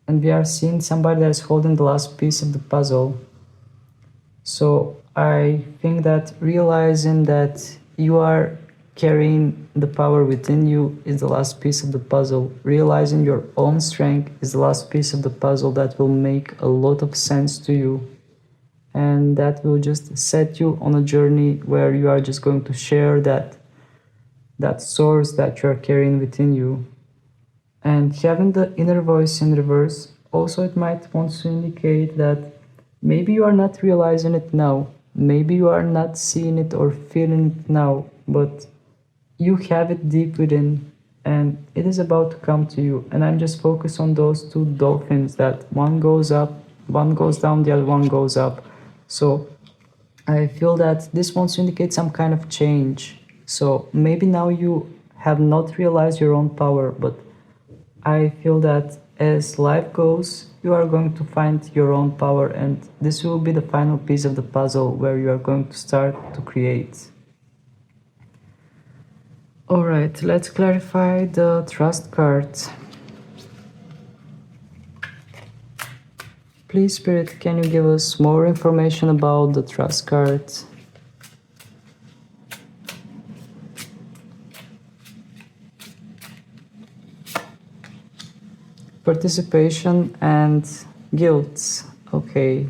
And we are seeing somebody that is holding the last piece of the puzzle. So I think that realizing that you are carrying the power within you is the last piece of the puzzle. Realizing your own strength is the last piece of the puzzle that will make a lot of sense to you. And that will just set you on a journey where you are just going to share that source that you are carrying within you. And having the inner voice in reverse, also it might want to indicate that maybe you are not realizing it now. Maybe you are not seeing it or feeling it now, but you have it deep within and it is about to come to you. And I'm just focused on those two dolphins, that one goes up, one goes down, the other one goes up. So I feel that this wants to indicate some kind of change. So maybe now you have not realized your own power, but I feel that as life goes, you are going to find your own power, and this will be the final piece of the puzzle where you are going to start to create. Alright, let's clarify the trust card. Please, Spirit, can you give us more information about the trust card? Participation and guilt. Okay.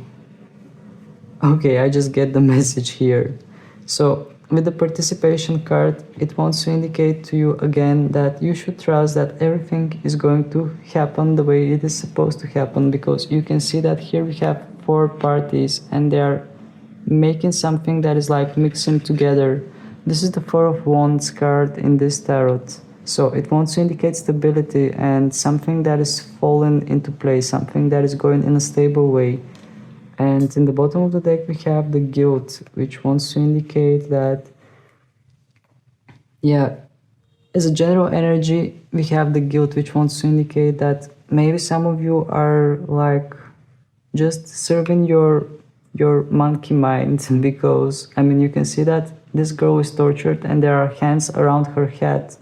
Okay, I just get the message here. So with the participation card, it wants to indicate to you again that you should trust that everything is going to happen the way it is supposed to happen, because you can see that here we have 4 parties and they are making something that is like mixing together. This is the 4 of Wands card in this tarot. So it wants to indicate stability and something that is falling into place, something that is going in a stable way. And in the bottom of the deck, we have the guilt, which wants to indicate that, yeah, as a general energy, we have the guilt, which wants to indicate that maybe some of you are like just serving your monkey mind, because, I mean, you can see that this girl is tortured and there are hands around her head.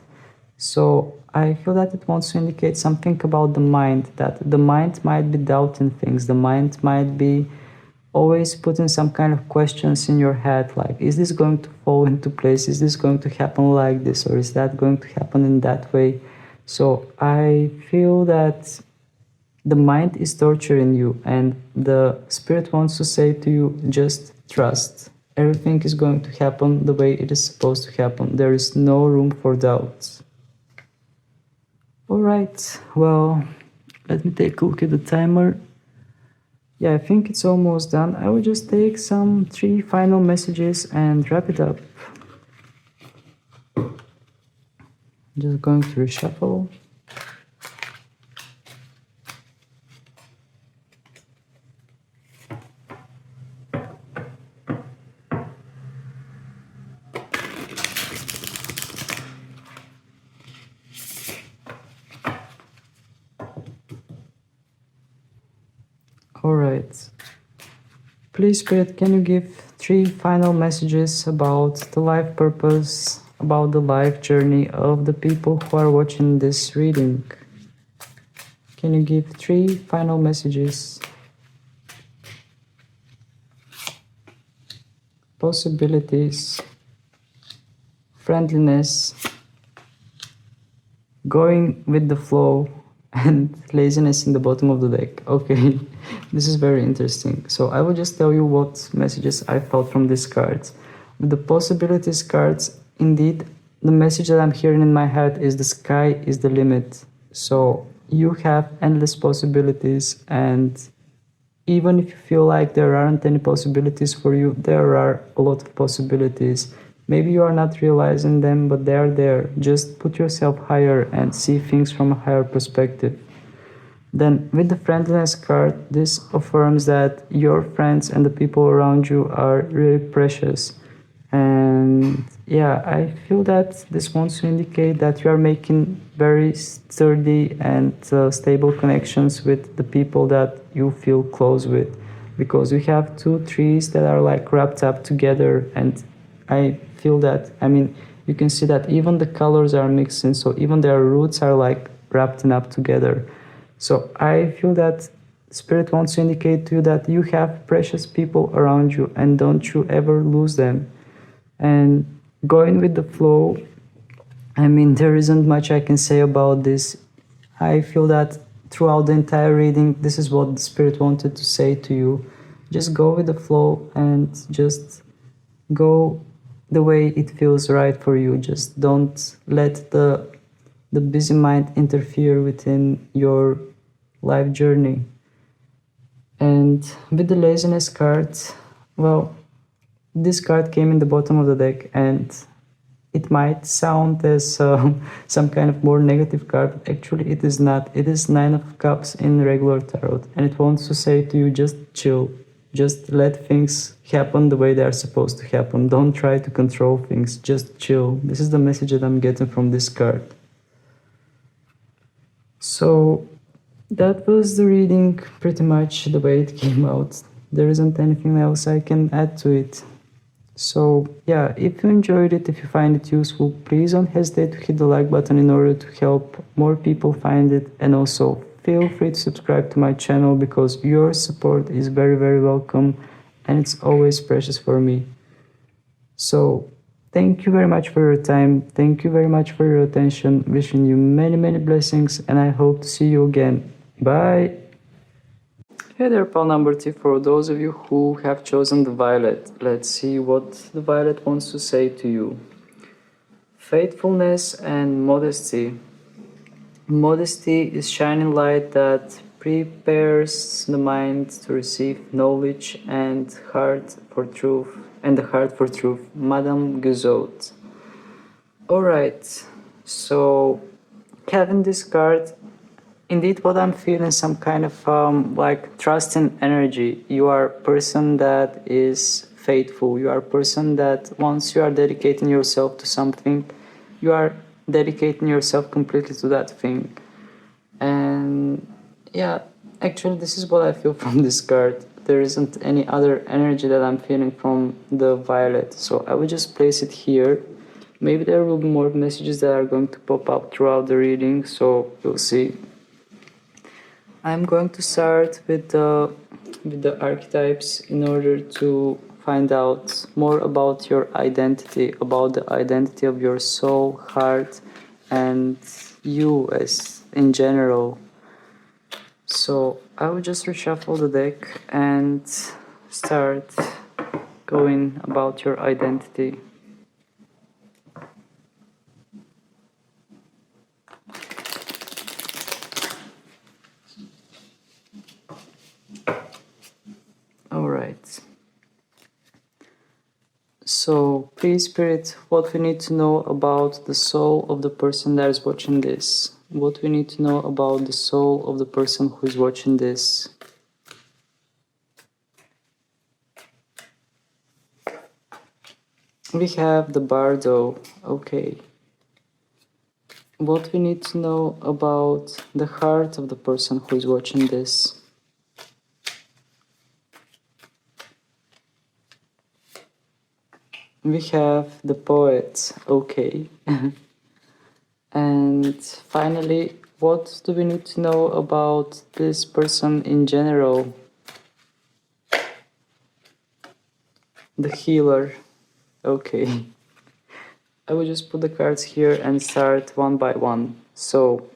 So I feel that it wants to indicate something about the mind, that the mind might be doubting things, the mind might be always putting some kind of questions in your head, like, is this going to fall into place? Is this going to happen like this? Or is that going to happen in that way? So I feel that the mind is torturing you, and the Spirit wants to say to you, just trust. Everything is going to happen the way it is supposed to happen. There is no room for doubts. Alright, well, let me take a look at the timer. Yeah, I think it's almost done. I will just take some 3 final messages and wrap it up. Just going to reshuffle. Alright. Please, Spirit, can you give 3 final messages about the life purpose, about the life journey of the people who are watching this reading? Can you give 3 final messages? Possibilities, friendliness, going with the flow, and laziness in the bottom of the deck. Okay, this is very interesting. So I will just tell you what messages I felt from these cards. With the possibilities cards, indeed, the message that I'm hearing in my head is the sky is the limit. So you have endless possibilities, and even if you feel like there aren't any possibilities for you, there are a lot of possibilities. Maybe you are not realizing them, but they are there. Just put yourself higher and see things from a higher perspective. Then, with the friendliness card, this affirms that your friends and the people around you are really precious. And yeah, I feel that this wants to indicate that you are making very sturdy and stable connections with the people that you feel close with, because we have 2 trees that are like wrapped up together, and I feel that, I mean, you can see that even the colors are mixing, so even their roots are like wrapped up together. So I feel that Spirit wants to indicate to you that you have precious people around you, and don't you ever lose them. And going with the flow, I mean, there isn't much I can say about this. I feel that throughout the entire reading, this is what the Spirit wanted to say to you. Just go with the flow and just go the way it feels right for you. Just don't let the busy mind interfere within your life journey. And with the laziness card, well, this card came in the bottom of the deck, and it might sound as some kind of more negative card, but actually it is not. It is 9 of Cups in regular tarot, and it wants to say to you, just chill. Just let things happen the way they are supposed to happen. Don't try to control things, just chill. This is the message that I'm getting from this card. So that was the reading, pretty much the way it came out. There isn't anything else I can add to it. So yeah, if you enjoyed it, if you find it useful, please don't hesitate to hit the like button in order to help more people find it. And also feel free to subscribe to my channel, because your support is very, very welcome, and it's always precious for me. So thank you very much for your time. Thank you very much for your attention. Wishing you many, many blessings, and I hope to see you again. Bye. Hey there, pal number 2. For those of you who have chosen the violet, let's see what the violet wants to say to you. Faithfulness and modesty. Modesty is shining light that prepares the mind to receive knowledge and heart for truth, and the heart for truth. Madame Guzot. Alright, so having this card, indeed, what I'm feeling, some kind of like trust and energy. You are a person that is faithful. You are a person that once you are dedicating yourself to something, you are dedicating yourself completely to that thing. And yeah, actually this is what I feel from this card. There isn't any other energy that I'm feeling from the violet. So I will just place it here. Maybe there will be more messages that are going to pop up throughout the reading, so we'll see. I'm going to start with the archetypes in order to find out more about your identity, about the identity of your soul, heart, and you as in general. So I will just reshuffle the deck and start going about your identity. Alright. So, please, Spirit, what we need to know about the soul of the person that is watching this. What we need to know about the soul of the person who is watching this. We have the Bardo. Okay. What we need to know about the heart of the person who is watching this. we have the poet, okay. And finally, what do we need to know about this person in general? The healer, okay. I will just put the cards here and start one by one. So,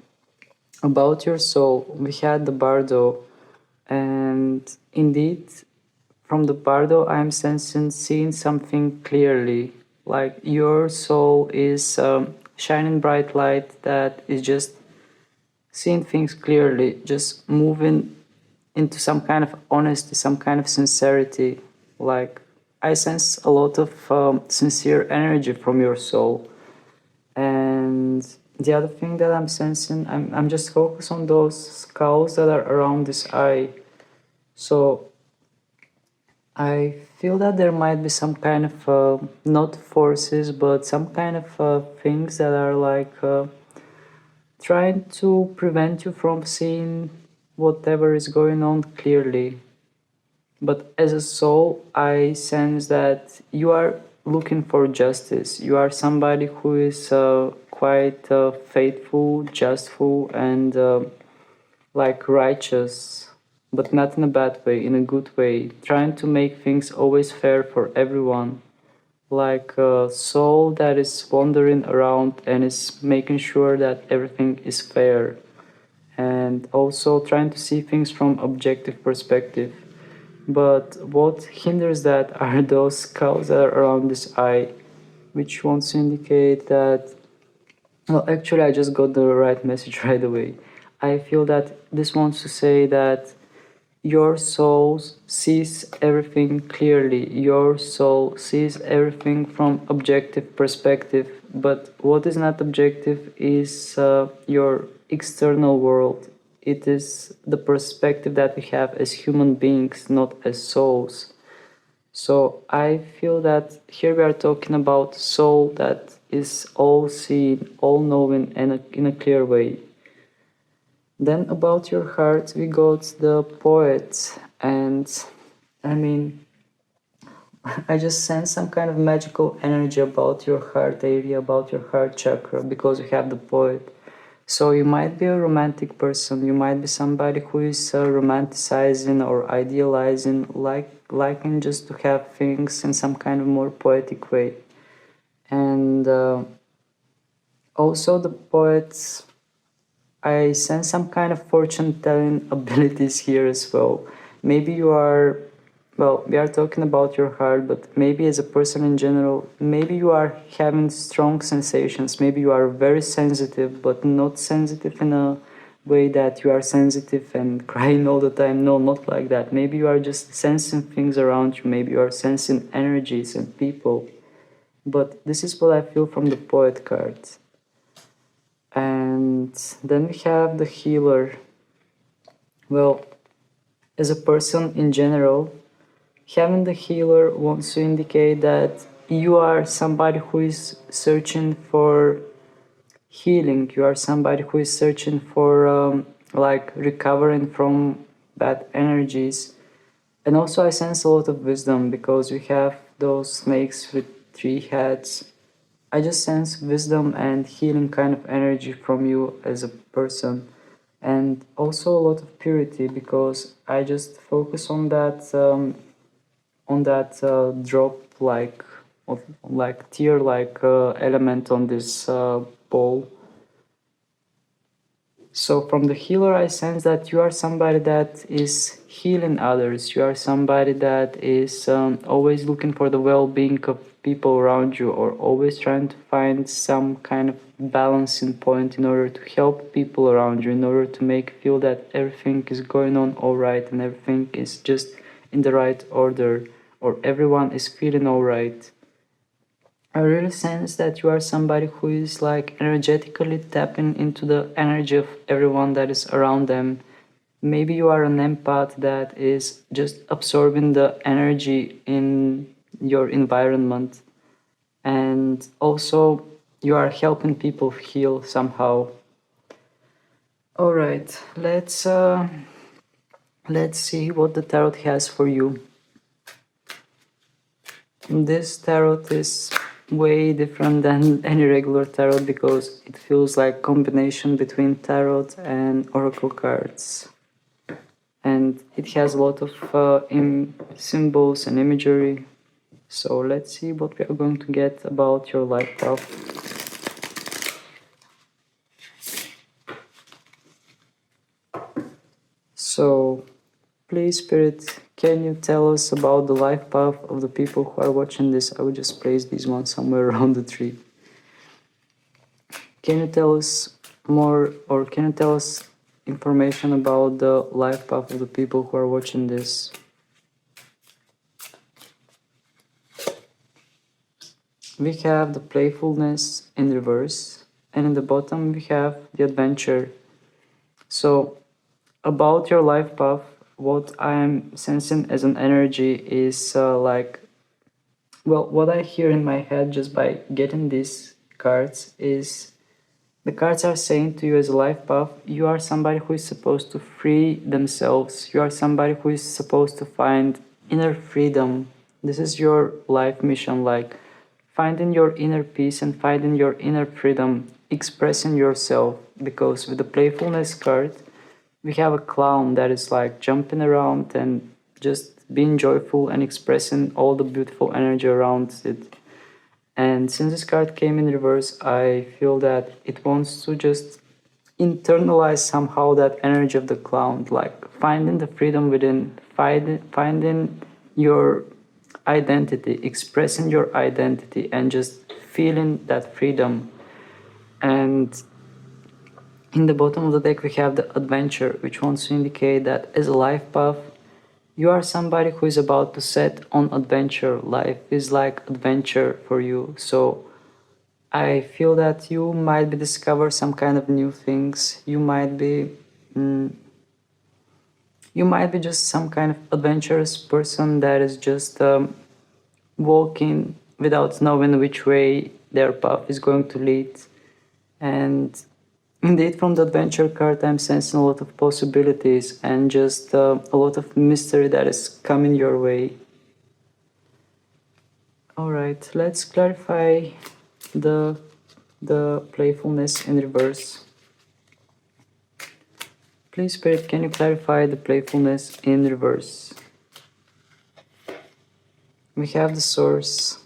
about your soul, we had the Bardo, and indeed, from the Bardo, I'm sensing seeing something clearly. Like your soul is shining bright light that is just seeing things clearly, just moving into some kind of honesty, some kind of sincerity. Like I sense a lot of sincere energy from your soul. And the other thing that I'm sensing, I'm just focused on those skulls that are around this eye. So I feel that there might be some kind of not forces, but some kind of things that are like trying to prevent you from seeing whatever is going on clearly. But as a soul, I sense that you are looking for justice. You are somebody who is quite faithful, justful, and like righteous, but not in a bad way, in a good way, trying to make things always fair for everyone. Like a soul that is wandering around and is making sure that everything is fair, and also trying to see things from objective perspective. But what hinders that are those skulls that are around this eye, which wants to indicate that, well, actually, I just got the right message right away. I feel that this wants to say that your soul sees everything clearly. Your soul sees everything from objective perspective. But what is not objective is your external world. It is the perspective that we have as human beings, not as souls. So I feel that here we are talking about soul that is all seeing, all knowing, and in a clear way. Then about your heart, we got the poet, and I mean, I just sense some kind of magical energy about your heart area, about your heart chakra, because you have the poet. So you might be a romantic person. You might be somebody who is romanticizing or idealizing, liking just to have things in some kind of more poetic way. And also the poets, I sense some kind of fortune telling abilities here as well. Maybe you are, well, we are talking about your heart, but maybe as a person in general, maybe you are having strong sensations. Maybe you are very sensitive, but not sensitive in a way that you are sensitive and crying all the time. No, not like that. Maybe you are just sensing things around you. Maybe you are sensing energies and people. But this is what I feel from the poet cards. And then we have the healer. Well, as a person in general, having the healer wants to indicate that you are somebody who is searching for healing. You are somebody who is searching for like recovering from bad energies. And also I sense a lot of wisdom because we have those snakes with three heads. I just sense wisdom and healing kind of energy from you as a person, and also a lot of purity because I just focus on that drop like of like tear like element on this bowl. So from the healer, I sense that you are somebody that is healing others. You are somebody that is always looking for the well-being of people around you, or always trying to find some kind of balancing point in order to help people around you, in order to make feel that everything is going on all right and everything is just in the right order, or everyone is feeling all right. I really sense that you are somebody who is like energetically tapping into the energy of everyone that is around them. Maybe you are an empath that is just absorbing the energy in your environment, and also you are helping people heal somehow. All right, let's see what the tarot has for you. This tarot is way different than any regular tarot because it feels like combination between tarot and oracle cards. And it has a lot of symbols and imagery. So let's see what we are going to get about your life path. So please, Spirit, can you tell us about the life path of the people who are watching this? I will just place these ones somewhere around the tree. Can you tell us more, or can you tell us information about the life path of the people who are watching this? We have the playfulness in reverse, and in the bottom we have the adventure. So about your life path, what I am sensing as an energy is what I hear in my head just by getting these cards is the cards are saying to you as a life path, you are somebody who is supposed to free themselves. You are somebody who is supposed to find inner freedom. This is your life mission, like finding your inner peace and finding your inner freedom, expressing yourself. Because with the playfulness card, we have a clown that is like jumping around and just being joyful and expressing all the beautiful energy around it. And since this card came in reverse, I feel that it wants to just internalize somehow that energy of the clown, like finding the freedom within, finding your identity, expressing your identity, and just feeling that freedom. And in the bottom of the deck, we have the adventure, which wants to indicate that as a life path, you are somebody who is about to set on adventure. Life is like adventure for you. So I feel that you might be discover some kind of new things. You might be just some kind of adventurous person that is just walking without knowing which way their path is going to lead. And indeed, from the adventure card, I'm sensing a lot of possibilities and just a lot of mystery that is coming your way. All right, let's clarify the playfulness in reverse. Please, Spirit, can you clarify the playfulness in reverse? We have the source,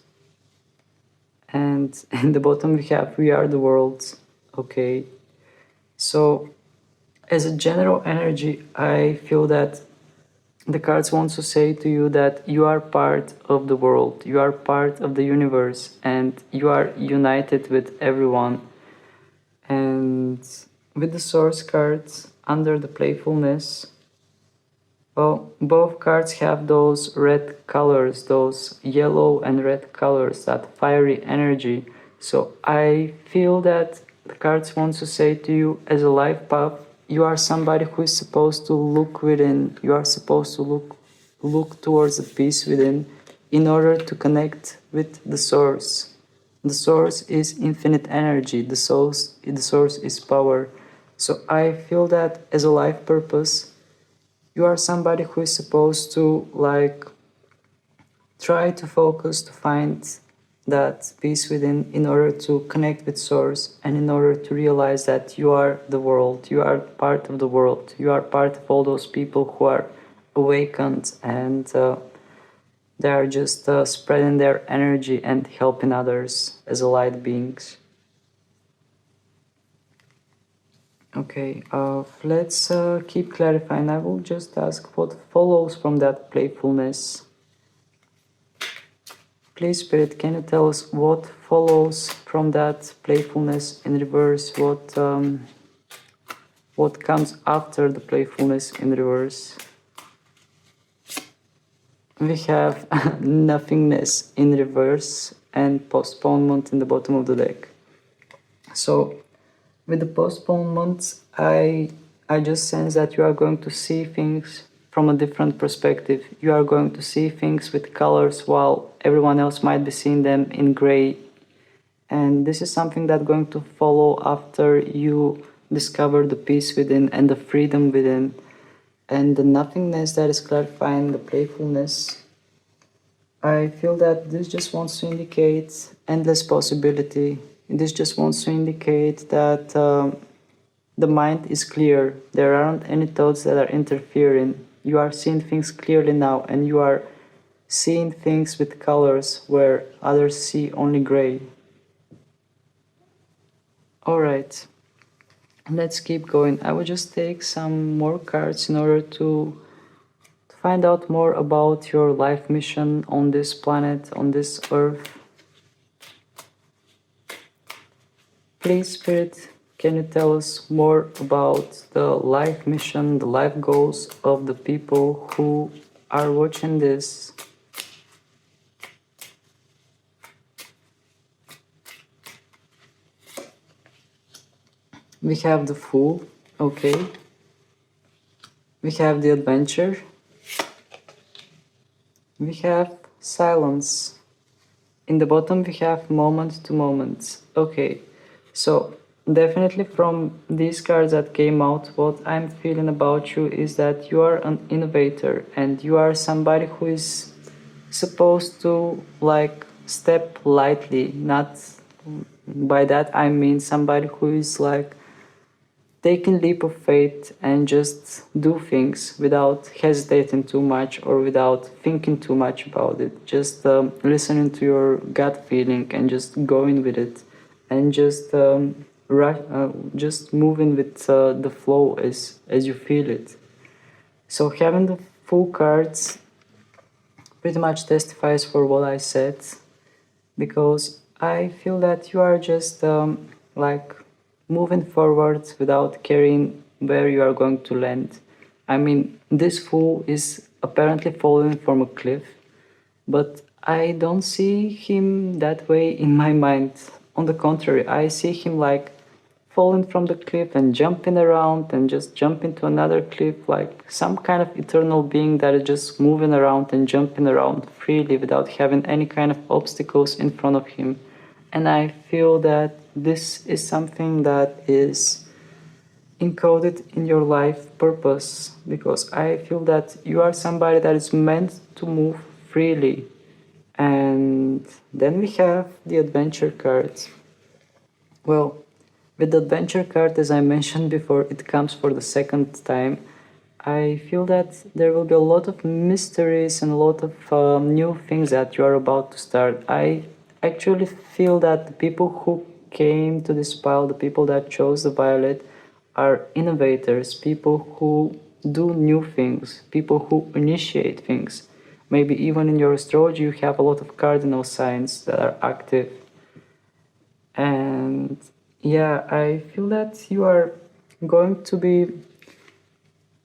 and in the bottom we have we are the world. Okay. So, as a general energy, I feel that the cards want to say to you that you are part of the world, you are part of the universe, and you are united with everyone. And with the source cards under the playfulness, well, both cards have those red colors, those yellow and red colors, that fiery energy. So I feel that the cards want to say to you as a life path, you are somebody who is supposed to look within, you are supposed to look towards the peace within in order to connect with the source. The source is infinite energy, the source is power. So I feel that as a life purpose, you are somebody who is supposed to try to focus to find that peace within in order to connect with source and in order to realize that you are the world, you are part of the world, you are part of all those people who are awakened and they are just spreading their energy and helping others as a light beings. Okay, let's keep clarifying. I will just ask what follows from that playfulness. Please, Spirit, can you tell us what follows from that playfulness in reverse? What comes after the playfulness in reverse? We have nothingness in reverse and postponement in the bottom of the deck. So with the postponement, I just sense that you are going to see things from a different perspective. You are going to see things with colors while everyone else might be seeing them in gray. And this is something that's going to follow after you discover the peace within and the freedom within. And the nothingness that is clarifying the playfulness, I feel that this just wants to indicate endless possibility. This just wants to indicate that the mind is clear. There aren't any thoughts that are interfering. You are seeing things clearly now, and you are seeing things with colors where others see only gray. Alright, let's keep going. I will just take some more cards in order to find out more about your life mission on this planet, on this earth. Please, Spirit, can you tell us more about the life mission, the life goals of the people who are watching this? We have the Fool, okay. We have the Adventure. We have Silence. In the bottom we have Moment to Moment. Okay, so definitely from these cards that came out, what I'm feeling about you is that you are an innovator and you are somebody who is supposed to like step lightly. Not by that I mean somebody who is like taking leap of faith and just do things without hesitating too much or without thinking too much about it. Just listening to your gut feeling and just going with it, and just moving with the flow as you feel it. So having the full cards pretty much testifies for what I said, because I feel that you are just like moving forward without caring where you are going to land. I mean, this fool is apparently falling from a cliff, but I don't see him that way in my mind. On the contrary, I see him like falling from the cliff and jumping around and just jumping to another cliff, like some kind of eternal being that is just moving around and jumping around freely without having any kind of obstacles in front of him. And I feel that this is something that is encoded in your life purpose, because I feel that you are somebody that is meant to move freely. And then we have the adventure cards. Well, with the adventure card, as I mentioned before, it comes for the second time. I feel that there will be a lot of mysteries and a lot of new things that you are about to start. I actually feel that the people who came to this pile, the people that chose the violet, are innovators, people who do new things, people who initiate things. Maybe even in your astrology, you have a lot of cardinal signs that are active. And yeah, I feel that you are going to be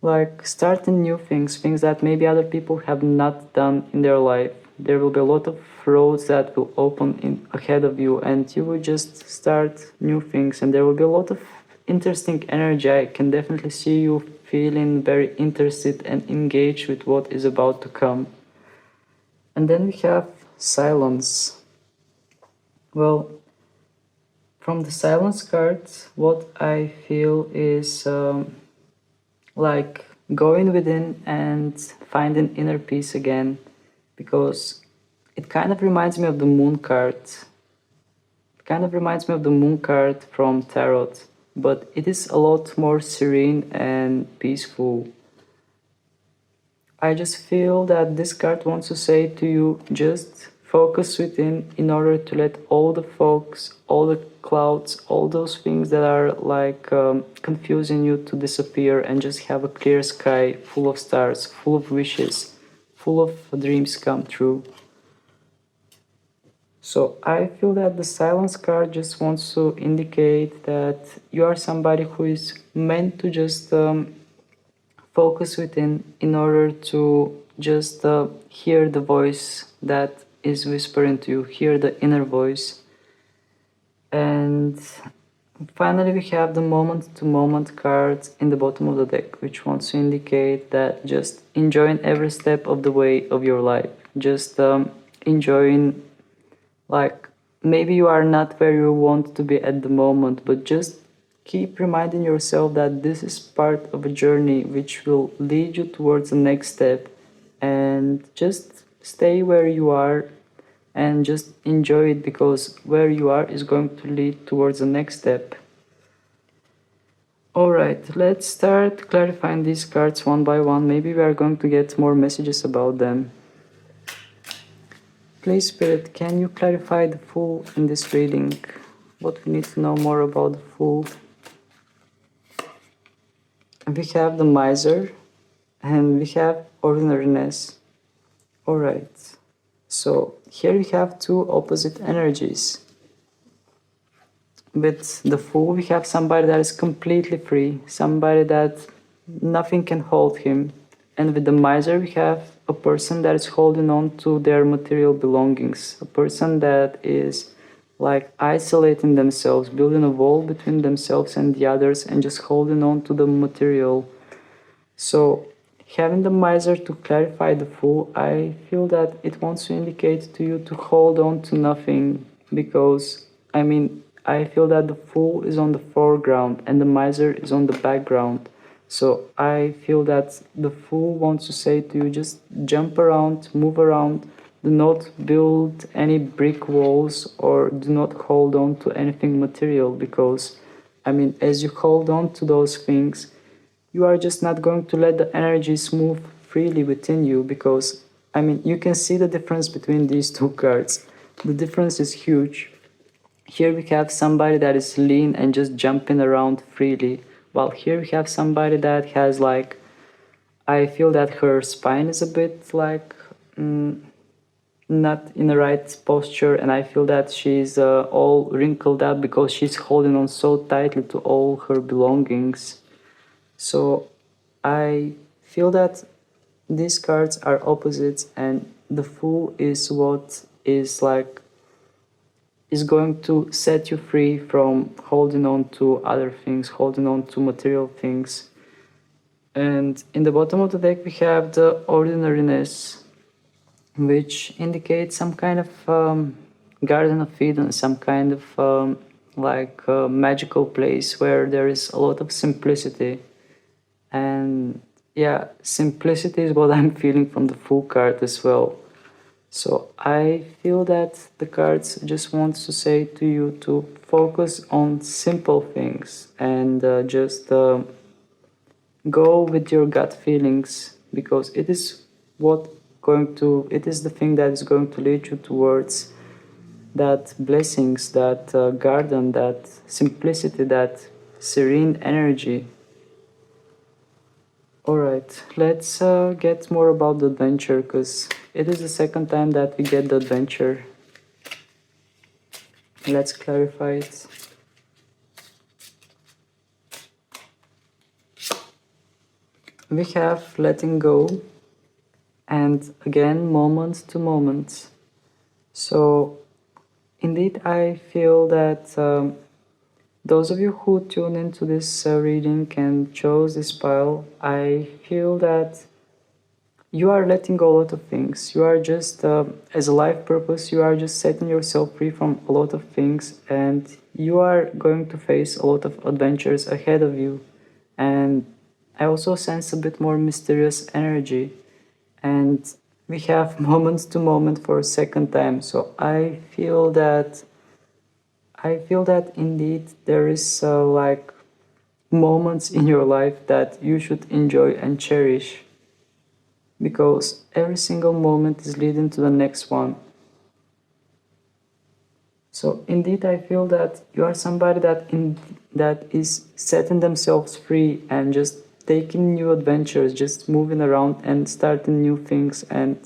like starting new things, things that maybe other people have not done in their life. There will be a lot of roads that will open in ahead of you, and you will just start new things, and there will be a lot of interesting energy. I can definitely see you feeling very interested and engaged with what is about to come. And then we have silence. Well, from the silence cards, what I feel is like going within and finding inner peace again, because it kind of reminds me of the moon card. It kind of reminds me of the moon card from tarot, but it is a lot more serene and peaceful. I just feel that this card wants to say to you, just focus within in order to let all the fogs, all the clouds, all those things that are like confusing you to disappear, and just have a clear sky full of stars, full of wishes, full of dreams come true. So I feel that the silence card just wants to indicate that you are somebody who is meant to just focus within in order to just hear the voice that is whispering to you, hear the inner voice. And finally, we have the moment to moment card in the bottom of the deck, which wants to indicate that just enjoying every step of the way of your life, just enjoying, like, maybe you are not where you want to be at the moment, but just keep reminding yourself that this is part of a journey which will lead you towards the next step, and just stay where you are and just enjoy it, because where you are is going to lead towards the next step. Alright, let's start clarifying these cards one by one. Maybe we are going to get more messages about them. Please, Spirit, can you clarify the Fool in this reading? What we need to know more about the Fool? We have the Miser and we have Ordinariness. Alright, so here we have two opposite energies. With the Fool, we have somebody that is completely free, somebody that nothing can hold him. And with the Miser, we have a person that is holding on to their material belongings, a person that is like isolating themselves, building a wall between themselves and the others, and just holding on to the material. So, having the Miser to clarify the Fool, I feel that it wants to indicate to you to hold on to nothing, because, I feel that the Fool is on the foreground and the Miser is on the background. So I feel that the Fool wants to say to you, just jump around, move around, do not build any brick walls or do not hold on to anything material, because, as you hold on to those things, you are just not going to let the energies move freely within you, because, you can see the difference between these two cards. The difference is huge. Here we have somebody that is lean and just jumping around freely, while here we have somebody that has like, I feel that her spine is a bit like not in the right posture, and I feel that she's all wrinkled up because she's holding on so tightly to all her belongings. So I feel that these cards are opposites, and the Fool is what is like is going to set you free from holding on to other things, holding on to material things. And in the bottom of the deck we have the Ordinariness, which indicates some kind of Garden of Eden, some kind of magical place where there is a lot of simplicity. And yeah, simplicity is what I'm feeling from the Fool card as well. So I feel that the cards just wants to say to you to focus on simple things and just go with your gut feelings, because it is the thing that is going to lead you towards that blessings, that garden, that simplicity, that serene energy. Alright, let's get more about the adventure, because it is the second time that we get the adventure. Let's clarify it. We have letting go, and again moment to moment. So indeed I feel that those of you who tune into this reading and chose this pile, I feel that you are letting go a lot of things. You are just, as a life purpose, you are just setting yourself free from a lot of things, and you are going to face a lot of adventures ahead of you. And I also sense a bit more mysterious energy, and we have moments to moment for a second time. So I feel that indeed there is like moments in your life that you should enjoy and cherish, because every single moment is leading to the next one. So indeed I feel that you are somebody that is setting themselves free and just taking new adventures, just moving around and starting new things and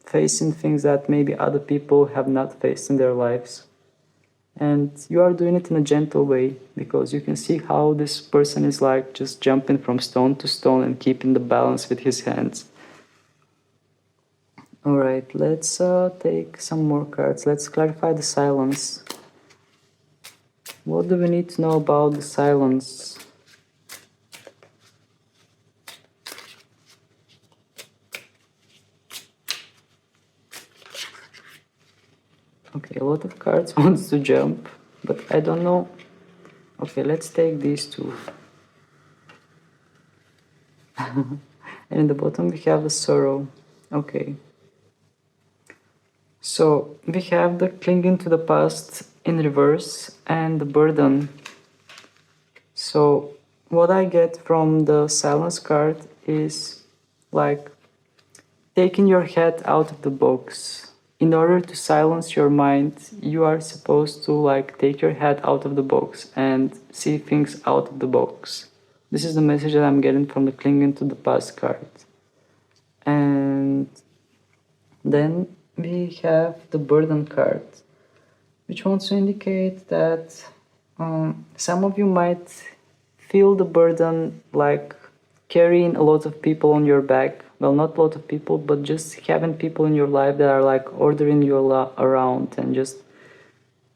facing things that maybe other people have not faced in their lives. And you are doing it in a gentle way, because you can see how this person is like just jumping from stone to stone and keeping the balance with his hands. Alright, let's take some more cards. Let's clarify the silence. What do we need to know about the silence? Okay, a lot of cards wants to jump, but I don't know. Okay, let's take these two. And in the bottom we have the sorrow. Okay. So we have the clinging to the past in reverse and the burden. So what I get from the silence card is like taking your head out of the box. In order to silence your mind, you are supposed to like take your head out of the box and see things out of the box. This is the message that I'm getting from the clinging to the past card. And then we have the burden card, which wants to indicate that some of you might feel the burden like carrying a lot of people on your back. Well, not a lot of people, but just having people in your life that are like ordering you around and just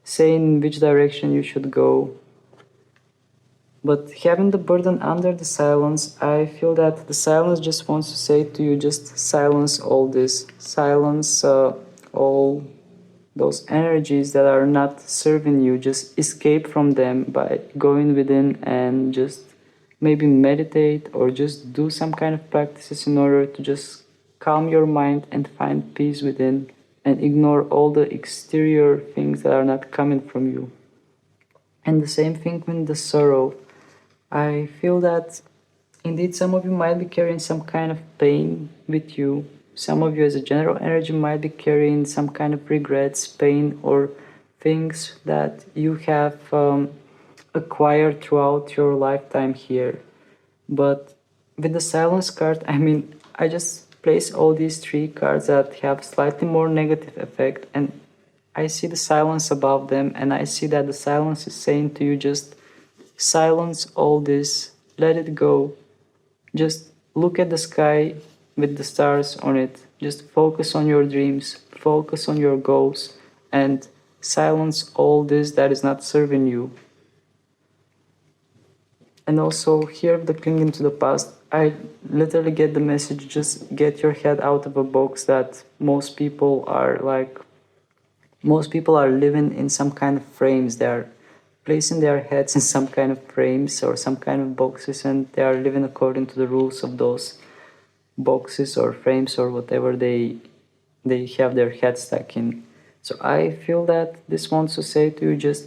saying which direction you should go. But having the burden under the silence, I feel that the silence just wants to say to you, just silence all this, silence all those energies that are not serving you. Just escape from them by going within and just maybe meditate or just do some kind of practices in order to just calm your mind and find peace within and ignore all the exterior things that are not coming from you. And the same thing with the sorrow. I feel that indeed some of you might be carrying some kind of pain with you. Some of you, as a general energy, might be carrying some kind of regrets, pain, or things that you have acquired throughout your lifetime here. But with the silence card, I mean, I just place all these three cards that have slightly more negative effect, and I see the silence above them, and I see that the silence is saying to you, just silence all this, let it go. Just look at the sky with the stars on it. Just focus on your dreams, focus on your goals, and silence all this that is not serving you. And also, here, the clinging to the past, I literally get the message, just get your head out of a box that most people are like, most people are living in some kind of frames. They are placing their heads in some kind of frames or some kind of boxes, and they are living according to the rules of those boxes or frames or whatever they have their head stuck in. So I feel that this wants to say to you, just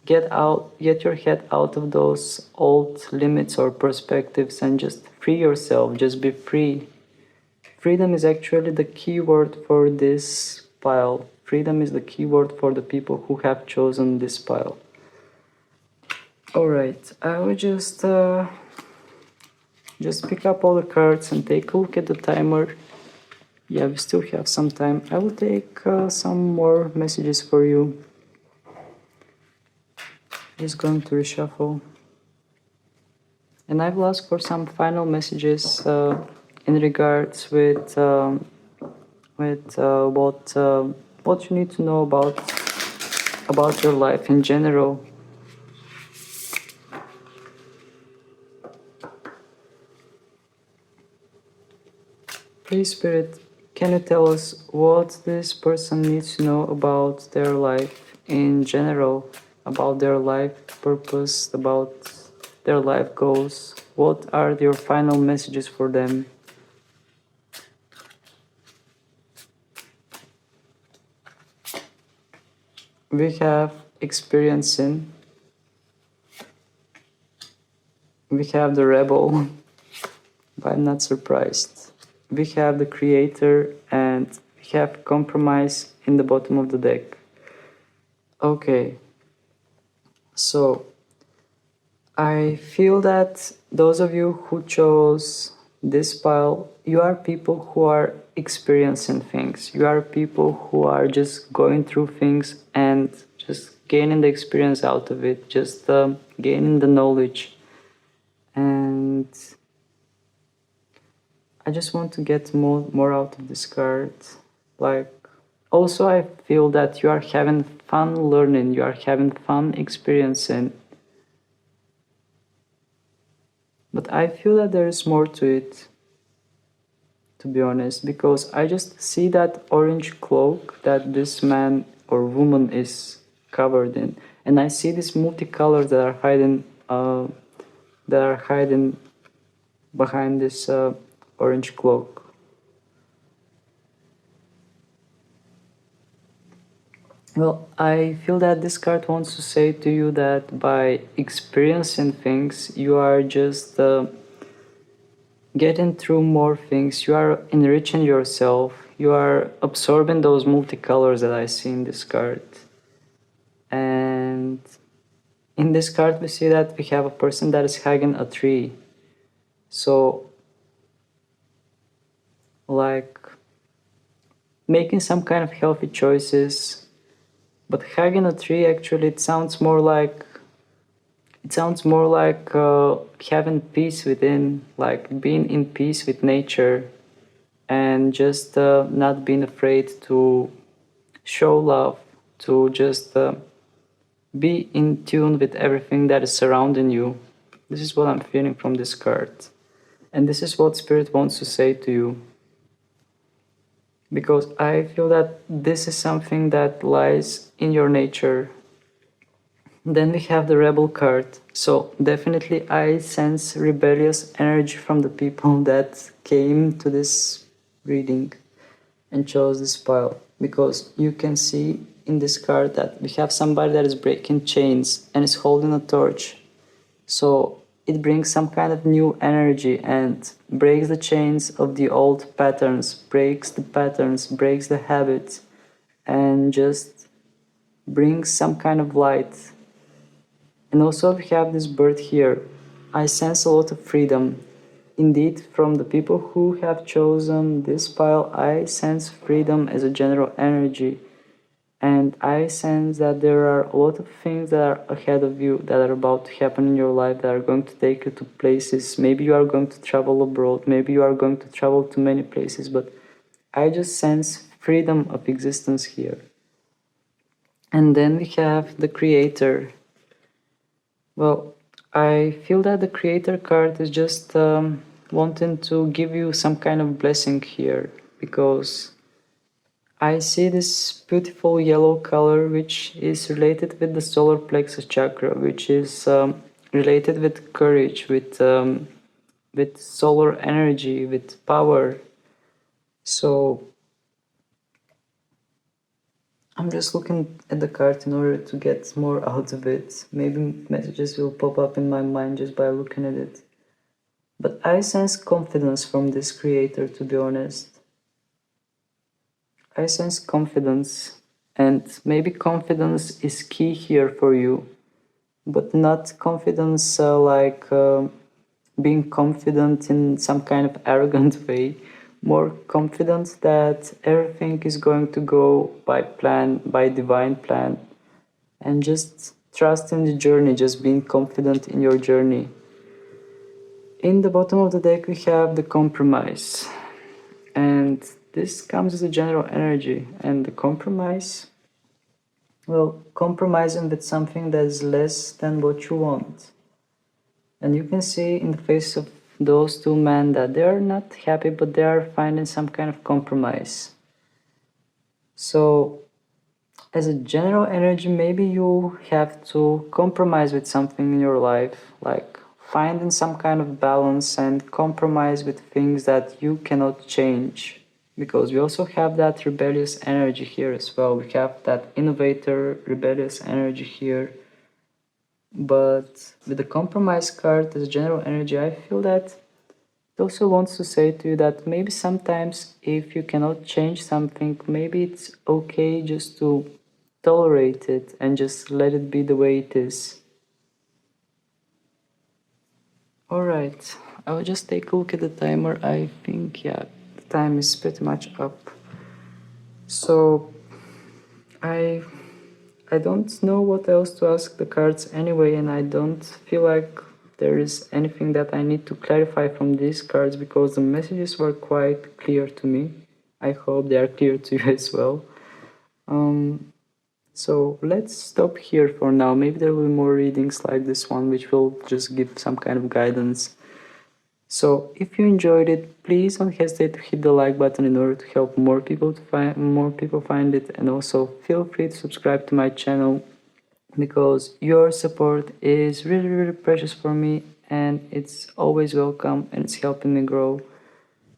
get your head out of those old limits or perspectives and just free yourself, just be free. Freedom is actually the key word for this pile. Freedom is the key word for the people who have chosen this pile. Alright, I will just pick up all the cards and take a look at the timer. Yeah, we still have some time. I will take some more messages for you. Just going to reshuffle. And I will ask for some final messages in regards with what you need to know about your life in general. Please, Spirit, can you tell us what this person needs to know about their life in general, about their life purpose, about their life goals? What are your final messages for them? We have experiencing. We have the rebel, but I'm not surprised. We have the creator and we have compromise in the bottom of the deck. Okay, so I feel that those of you who chose this pile, you are people who are experiencing things. You are people who are just going through things and just gaining the experience out of it, just gaining the knowledge. And I just want to get more out of this card. Like, also I feel that you are having fun learning, you are having fun experiencing. But I feel that there is more to it, to be honest, because I just see that orange cloak that this man or woman is covered in, and I see these multicolors that are hiding behind this orange cloak. Well, I feel that this card wants to say to you that by experiencing things, you are just getting through more things, you are enriching yourself, you are absorbing those multicolors that I see in this card. And in this card, we see that we have a person that is hugging a tree. So, like making some kind of healthy choices, but hugging a tree actually it sounds more like having peace within, like being in peace with nature, and just not being afraid to show love, to just be in tune with everything that is surrounding you. This is what I'm feeling from this card. And this is what Spirit wants to say to you. Because I feel that this is something that lies in your nature. Then we have the Rebel card. So definitely I sense rebellious energy from the people that came to this reading and chose this pile. Because you can see in this card that we have somebody that is breaking chains and is holding a torch. So it brings some kind of new energy and breaks the chains of the old patterns, breaks the patterns, breaks the habits, and just brings some kind of light. And also we have this bird here. I sense a lot of freedom. Indeed, from the people who have chosen this pile, I sense freedom as a general energy. And I sense that there are a lot of things that are ahead of you that are about to happen in your life that are going to take you to places. Maybe you are going to travel abroad, maybe you are going to travel to many places, but I just sense freedom of existence here. And then we have the Creator. Well, I feel that the Creator card is just wanting to give you some kind of blessing here, because I see this beautiful yellow color which is related with the solar plexus chakra, which is related with courage, with solar energy, with power. So I'm just looking at the card in order to get more out of it. Maybe messages will pop up in my mind just by looking at it. But I sense confidence from this Creator, to be honest. I sense confidence, and maybe confidence is key here for you, but not confidence being confident in some kind of arrogant way, more confident that everything is going to go by plan, by divine plan, and just trust in the journey, just being confident in your journey. In the bottom of the deck, we have the Compromise. And this comes as a general energy, and the compromise, well, compromising with something that is less than what you want. And you can see in the face of those two men that they are not happy, but they are finding some kind of compromise. So, as a general energy, maybe you have to compromise with something in your life, like finding some kind of balance and compromise with things that you cannot change. Because we also have that rebellious energy here as well. We have that innovator, rebellious energy here. But with the compromise card as general energy, I feel that it also wants to say to you that maybe sometimes if you cannot change something, maybe it's okay just to tolerate it and just let it be the way it is. Alright, I will just take a look at the timer. I think, yeah, the time is pretty much up. So, I don't know what else to ask the cards anyway, and I don't feel like there is anything that I need to clarify from these cards because the messages were quite clear to me. I hope they are clear to you as well. So let's stop here for now. Maybe there will be more readings like this one, which will just give some kind of guidance. So if you enjoyed it, please don't hesitate to hit the like button in order to help more people find it, and also feel free to subscribe to my channel because your support is really precious for me and it's always welcome and it's helping me grow.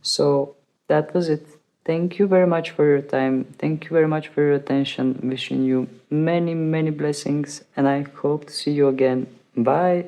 So that was it. Thank you very much for your time. Thank you very much for your attention. Wishing you many, many blessings, and I hope to see you again. Bye.